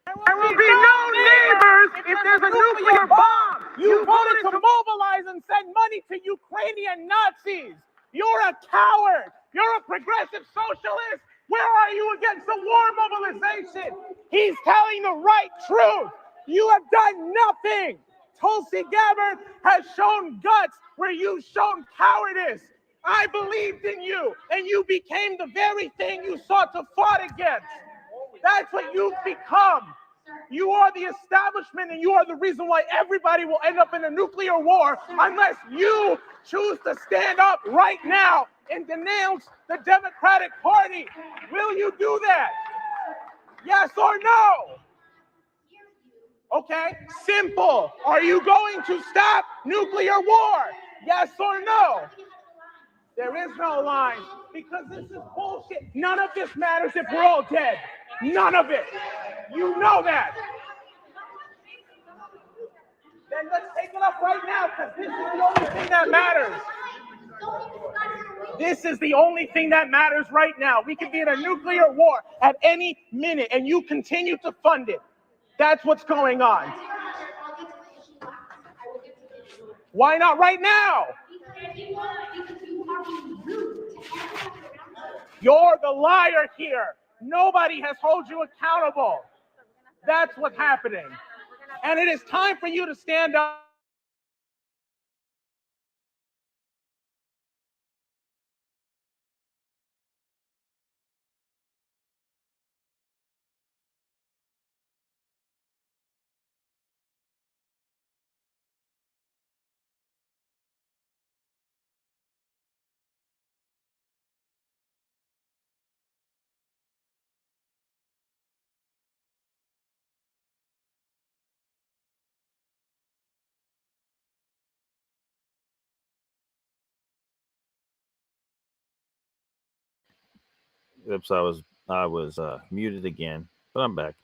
There will be no neighbors if there's a nuclear bomb. You voted to mobilize and send money to Ukrainian Nazis. You're a coward. You're a progressive socialist. Where are you against the war mobilization? He's telling the right truth. You have done nothing. Tulsi Gabbard has shown guts where you've shown cowardice. I believed in you, and you became the very thing you sought to fight against. That's what you've become. You are the establishment, and you are the reason why everybody will end up in a nuclear war unless you choose to stand up right now and denounce the Democratic Party. Will you do that? Yes or no? Okay, simple. Are you going to stop nuclear war? Yes or no? There is no line, because this is bullshit. None of this matters if we're all dead. None of it. You know that. Then let's take it up right now, because this is the only thing that matters. This is the only thing that matters right now. We could be in a nuclear war at any minute, and you continue to fund it. That's what's going on. Why not right now? You're the liar here. Nobody has held you accountable. That's what's happening. And it is time for you to stand up. Oops, I was muted again, but I'm back.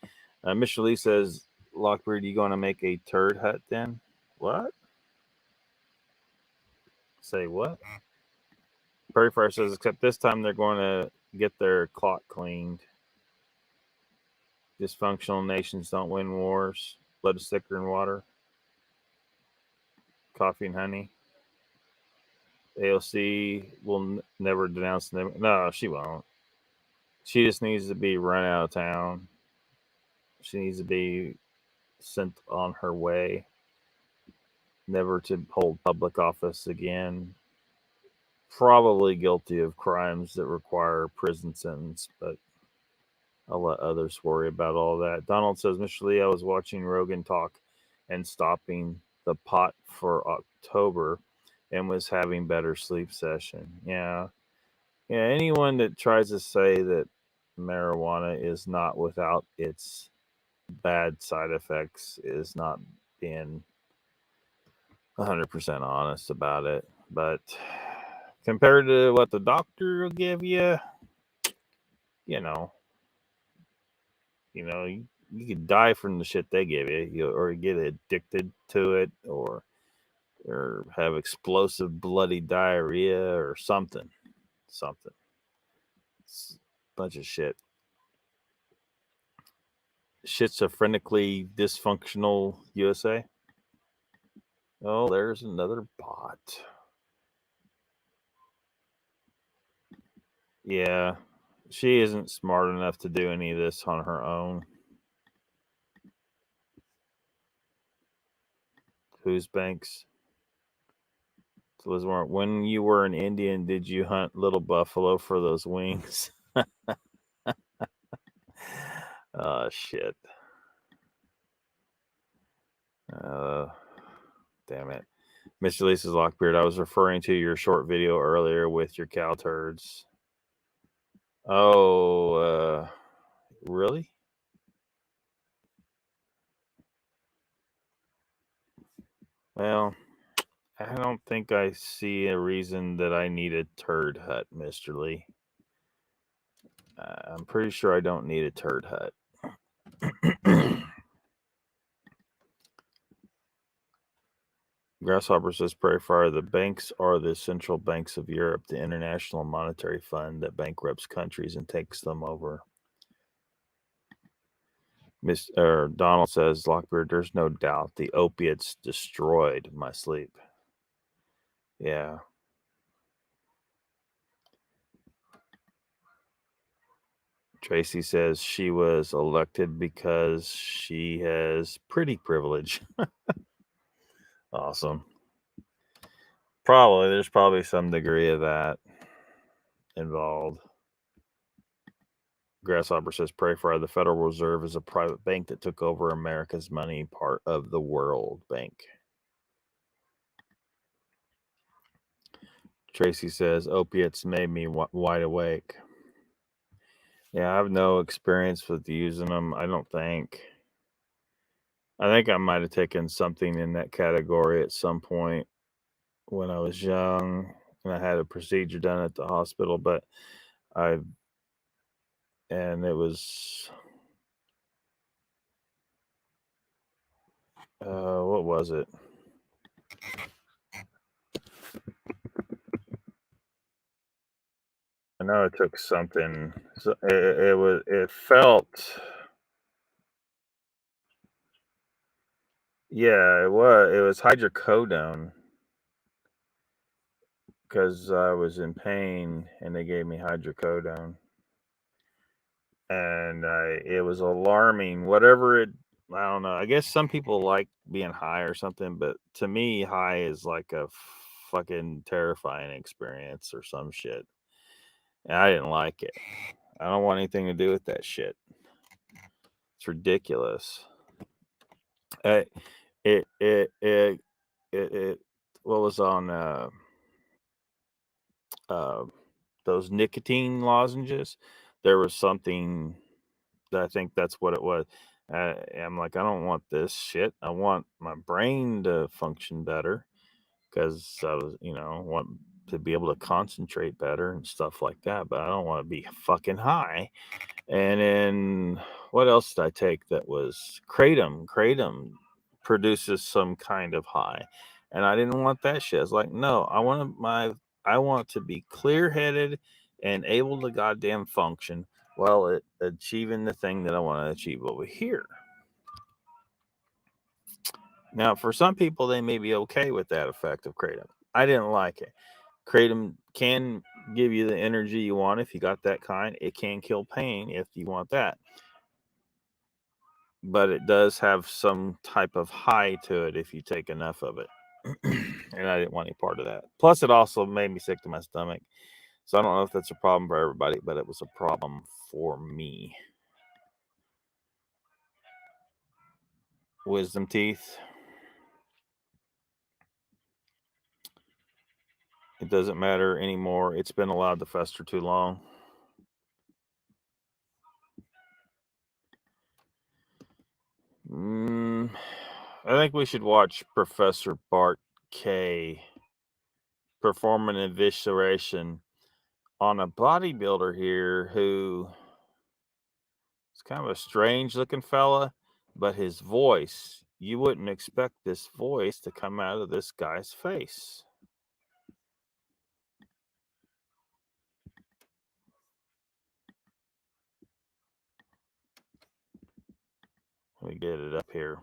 Mr. Lee says, Lockbeard, you going to make a turd hut then? What? Say what? Prairie Fire says, except this time they're going to get their clock cleaned. Dysfunctional nations don't win wars. Blood is thicker than water. Coffee and honey. AOC will never denounce them. No, she won't. She just needs to be run out of town. She needs to be sent on her way, never to hold public office again. Probably guilty of crimes that require prison sentence, but I'll let others worry about all that. Donald says, Mr. Lee, I was watching Rogan talk and stopping the pot for October and was having better sleep session. Yeah. Anyone that tries to say that marijuana is not without its bad side effects is not being 100% honest about it. But compared to what the doctor will give you, you could die from the shit they give you, or get addicted to it, or have explosive bloody diarrhea or something. It's a bunch of shit. Schizophrenically dysfunctional USA. Oh, there's another bot. Yeah, she isn't smart enough to do any of this on her own. Whose banks? When you were an Indian, did you hunt little buffalo for those wings? Oh, shit. Damn it. Mr. Lisa's Lockbeard, I was referring to your short video earlier with your cow turds. Oh, really? Well, I don't think I see a reason that I need a turd hut, Mr. Lee. I'm pretty sure I don't need a turd hut. Grasshopper says, Prairie Fire, the banks are the central banks of Europe, the International Monetary Fund that bankrupts countries and takes them over. Donald says, Lockbeard, there's no doubt the opiates destroyed my sleep. Yeah. Tracy says she was elected because she has pretty privilege. Awesome. There's probably some degree of that involved. Grasshopper says, pray for the Federal Reserve is a private bank that took over America's money, part of the World Bank. Tracy says, opiates made me wide awake. Yeah, I have no experience with using them, I don't think. I think I might have taken something in that category at some point when I was young and I had a procedure done at the hospital, but it was, what was it? I know it took something. So it felt, yeah, it was hydrocodone because I was in pain and they gave me hydrocodone. And it was alarming. Whatever I don't know. I guess some people like being high or something, but to me, high is like a fucking terrifying experience or some shit. And I didn't like it. I don't want anything to do with that shit. It's ridiculous. What was on those nicotine lozenges? There was something that I think that's what it was. I'm like, I don't want this shit. I want my brain to function better because I was, want to be able to concentrate better and stuff like that. But I don't want to be fucking high. And then what else did I take that was kratom? Kratom produces some kind of high, and I didn't want that shit. I was like, no, I want to be clear-headed and able to goddamn function while achieving the thing that I want to achieve over here. Now, for some people, they may be okay with that effect of kratom. I didn't like it. Kratom can give you the energy you want if you got that kind. It can kill pain if you want that. But it does have some type of high to it if you take enough of it. And I didn't want any part of that. Plus, it also made me sick to my stomach. So I don't know if that's a problem for everybody, but it was a problem for me. Wisdom teeth. It doesn't matter anymore. It's been allowed to fester too long. I think we should watch Professor Bart K perform an evisceration on a bodybuilder here who is kind of a strange looking fella, but his voice, you wouldn't expect this voice to come out of this guy's face. Let me get it up here.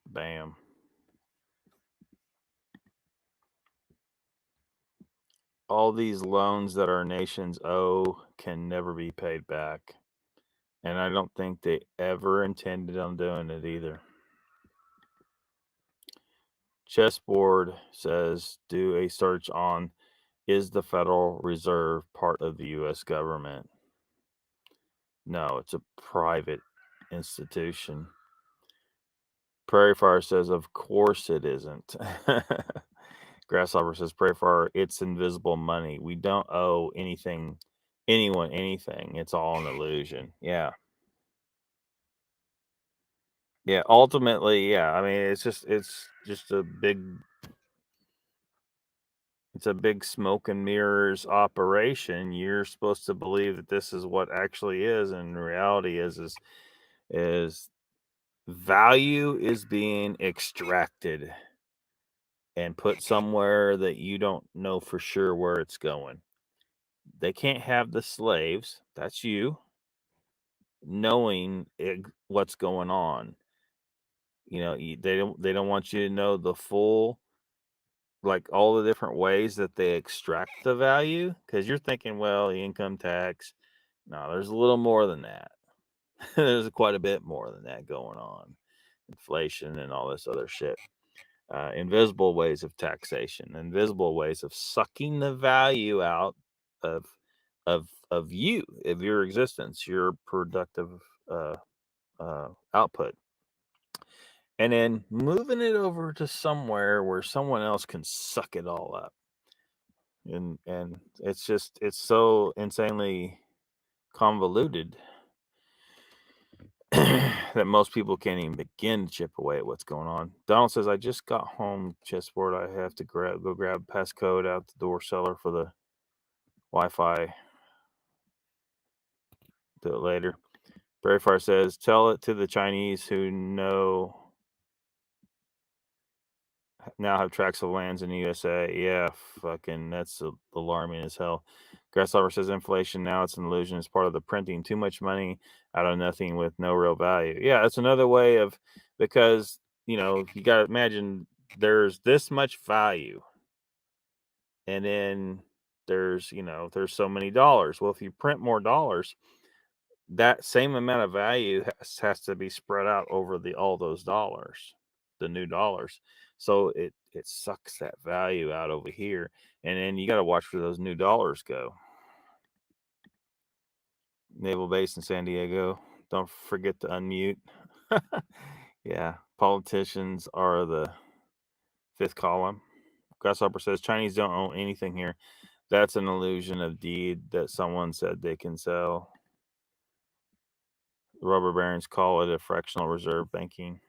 Bam. All these loans that our nations owe can never be paid back. And I don't think they ever intended on doing it either. Chessboard says, do a search on, is the Federal Reserve part of the U.S. government? No, it's a private institution. Prairie Fire says, of course it isn't. Grasshopper says, Prairie Fire, it's invisible money. We don't owe anyone anything. It's all an illusion. Yeah. Yeah, ultimately, yeah. I mean, it's just a big smoke and mirrors operation. You're supposed to believe that this is what actually is, and reality is value is being extracted and put somewhere that you don't know for sure where it's going. They can't have the slaves, that's you, knowing what's going on. They don't want you to know the full like all the different ways that they extract the value, because you're thinking, well, the income tax. No, there's a little more than that. There's quite a bit more than that going on. Inflation and all this other shit. Invisible ways of taxation, invisible ways of sucking the value out of you, of your existence, your productive output, and then moving it over to somewhere where someone else can suck it all up. And it's so insanely convoluted that most people can't even begin to chip away at what's going on. Donald says, I just got home, chessboard. I have to go grab passcode out the door seller for the Wi-Fi. Do it later. Berryfire says, tell it to the Chinese who now have tracts of lands in the USA. Yeah, fucking, that's alarming as hell. Grasshopper says, inflation, now it's an illusion. It's part of the printing. Too much money out of nothing with no real value. Yeah, that's another way of, because, you got to imagine there's this much value. And then there's so many dollars. Well, if you print more dollars, that same amount of value has to be spread out over all those dollars, the new dollars. So it sucks that value out over here. And then you got to watch where those new dollars go. Naval Base in San Diego. Don't forget to unmute. Yeah, politicians are the fifth column. Grasshopper says, Chinese don't own anything here. That's an illusion of deed that someone said they can sell. The rubber barons call it a fractional reserve banking.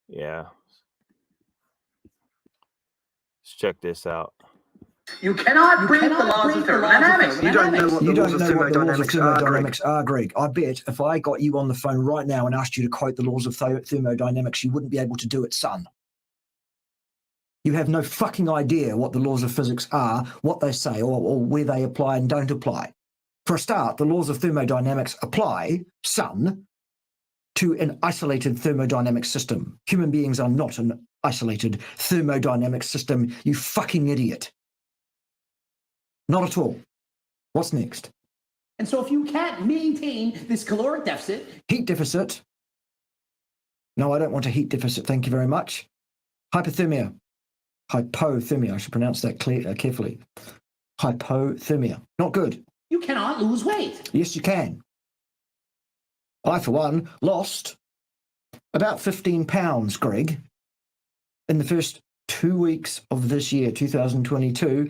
Yeah. Let's check this out. You cannot break the laws of thermodynamics. You don't know what the laws of thermodynamics are, Greg. I bet if I got you on the phone right now and asked you to quote the laws of thermodynamics, you wouldn't be able to do it, son. You have no fucking idea what the laws of physics are, what they say, or where they apply and don't apply. For a start, the laws of thermodynamics apply, son, to an isolated thermodynamic system. Human beings are not an isolated thermodynamic system, you fucking idiot. Not at all. What's next? And so if you can't maintain this caloric deficit... Heat deficit. No, I don't want a heat deficit, thank you very much. Hypothermia. Hypothermia, I should pronounce that carefully. Hypothermia. Not good. You cannot lose weight. Yes, you can. I, for one, lost about 15 pounds, Greg, in the first 2 weeks of this year, 2022,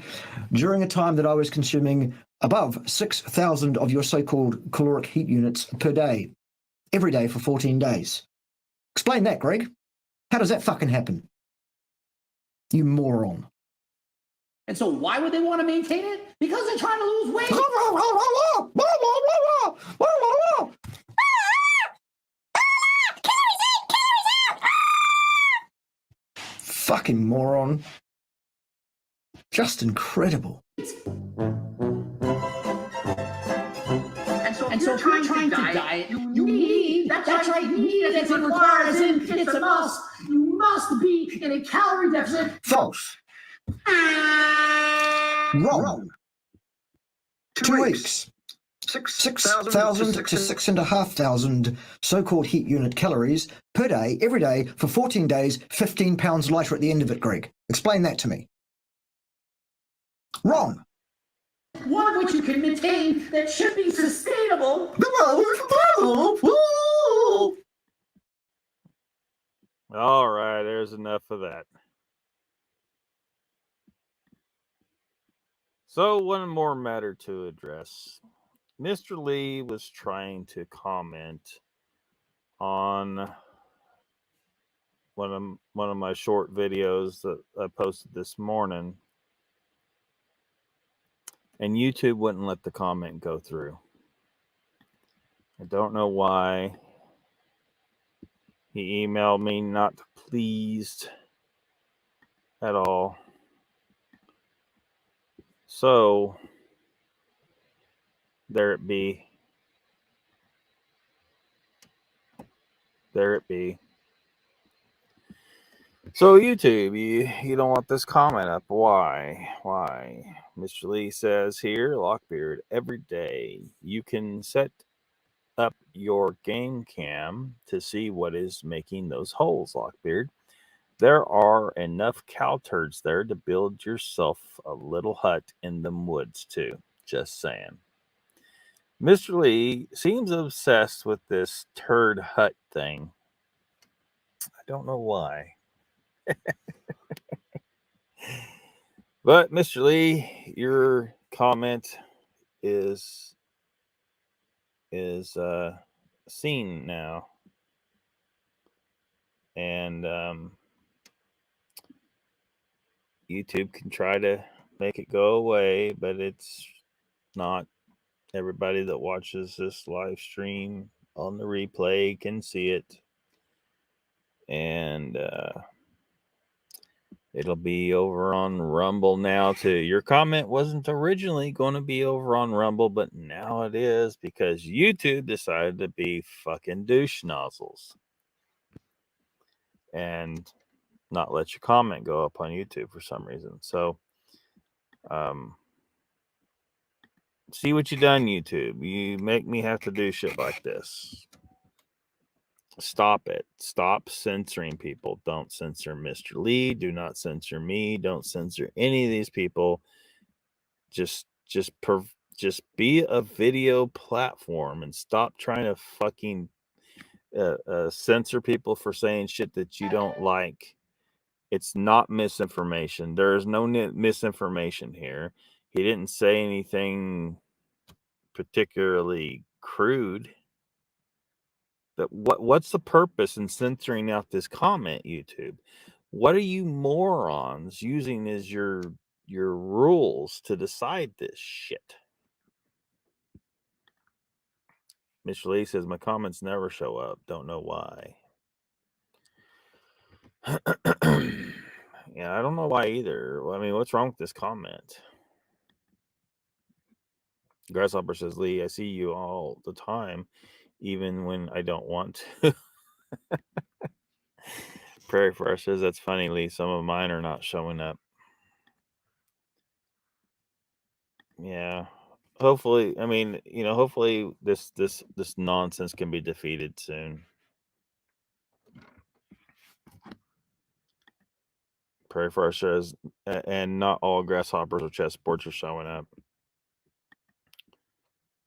during a time that I was consuming above 6,000 of your so-called caloric heat units per day, every day for 14 days. Explain that, Greg. How does that fucking happen? You moron. And so why would they want to maintain it? Because they're trying to lose weight. Fucking moron. Just incredible. And so if you're trying to diet, you need, that's right, you need it as it requires, it's a must. You must be in a calorie deficit. False. Wrong. 2 weeks. 6,000 to 6,500 so-called heat unit calories per day, every day, for 14 days, 15 pounds lighter at the end of it, Greg. Explain that to me. Wrong. One of which you can maintain that should be sustainable. All right, there's enough of that. So one more matter to address. Mr. Lee was trying to comment on one of my short videos that I posted this morning, and YouTube wouldn't let the comment go through. I don't know why. He emailed me not pleased at all. So there it be. There it be. So YouTube, you don't want this comment up. Why? Mr. Lee says here, Lockbeard, every day you can set up your game cam to see what is making those holes, Lockbeard. There are enough cow turds there to build yourself a little hut in the woods too. Just saying. Mr. Lee seems obsessed with this turd hut thing. I don't know why. But Mr. Lee, your comment is seen now. And YouTube can try to make it go away, but it's not. Everybody that watches this live stream on the replay can see it. And it'll be over on Rumble now too. Your comment wasn't originally going to be over on Rumble, but now it is because YouTube decided to be fucking douche nozzles and not let your comment go up on YouTube for some reason. So, see what you done, YouTube. You make me have to do shit like this. Stop it. Stop censoring people. Don't censor Mr. Lee. Do not censor me. Don't censor any of these people. Just be a video platform and stop trying to fucking censor people for saying shit that you don't like. It's not misinformation. There is no misinformation here. He didn't say anything particularly crude. That what's the purpose in censoring out this comment, YouTube? What are you morons using as your rules to decide this shit? Mr. Lee says my comments never show up. Don't know why. Yeah, I don't know why either. I mean, what's wrong with this comment? Grasshopper says, Lee, I see you all the time, even when I don't want to. Prairie Fresh says, that's funny, Lee. Some of mine are not showing up. Yeah. Hopefully, I mean, hopefully this nonsense can be defeated soon. Prairie Fresh says, and not all grasshoppers or chessboards are showing up.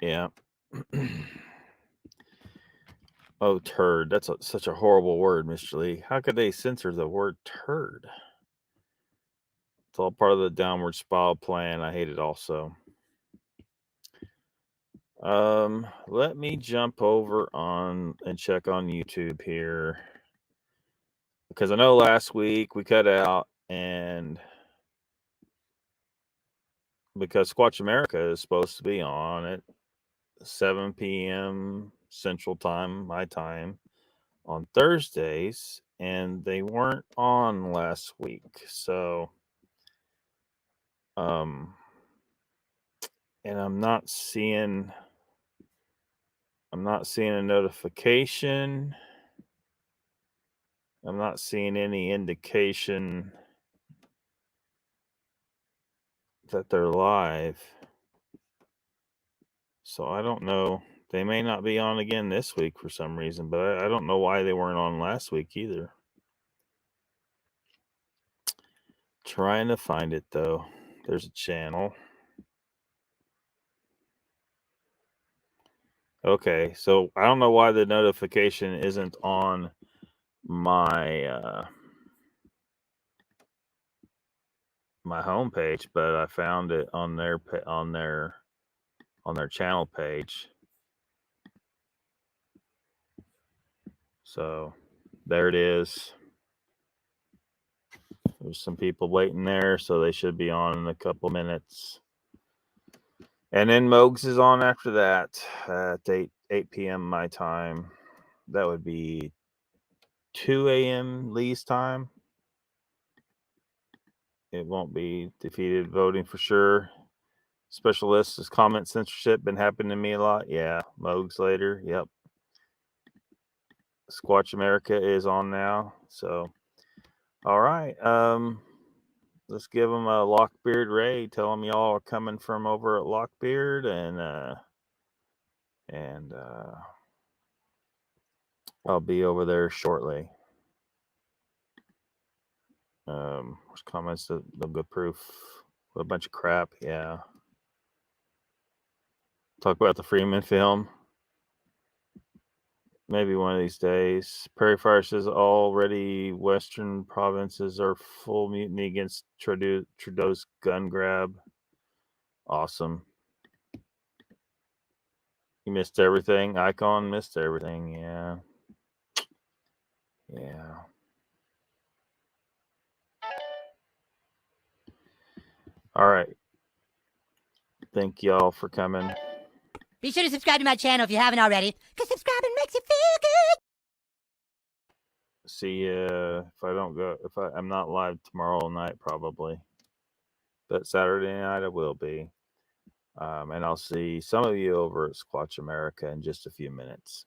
Yeah. Oh, turd. That's such a horrible word, Mr. Lee. How could they censor the word turd? It's all part of the downward spiral plan. I hate it also. Let me jump over on and check on YouTube here. Because I know last week we cut out, and because Squatch America is supposed to be on at 7 p.m. Central Time, my time, on Thursdays, and they weren't on last week. So, and I'm not seeing a notification. I'm not seeing any indication that they're live. So I don't know. They may not be on again this week for some reason, but I don't know why they weren't on last week either. Trying to find it though. There's a channel. Okay, so I don't know why the notification isn't on my my homepage, but I found it on their channel page. So there it is. There's some people waiting there, so they should be on in a couple minutes. And then Mogs is on after that at 8 p.m. my time. That would be 2 a.m. Lee's time. It won't be defeated voting for sure. Specialist is comment censorship been happening to me a lot. Yeah, Mogs later. Yep. Squatch America is on now. So All right. Let's give them a Lockbeard Ray. Tell them y'all are coming from over at Lockbeard, and I'll be over there shortly. There's comments that they'll go proof with a bunch of crap. Yeah. Talk about the Freeman film. Maybe one of these days. Prairie Fire says already Western provinces are full mutiny against Trudeau's gun grab. Awesome. You missed everything. Icon missed everything. Yeah. Yeah. All right. Thank y'all for coming. Be sure to subscribe to my channel if you haven't already, because subscribing makes you feel good. See if I don't go, I'm not live tomorrow night probably, but Saturday night I will be. And I'll see some of you over at Squatch America in just a few minutes.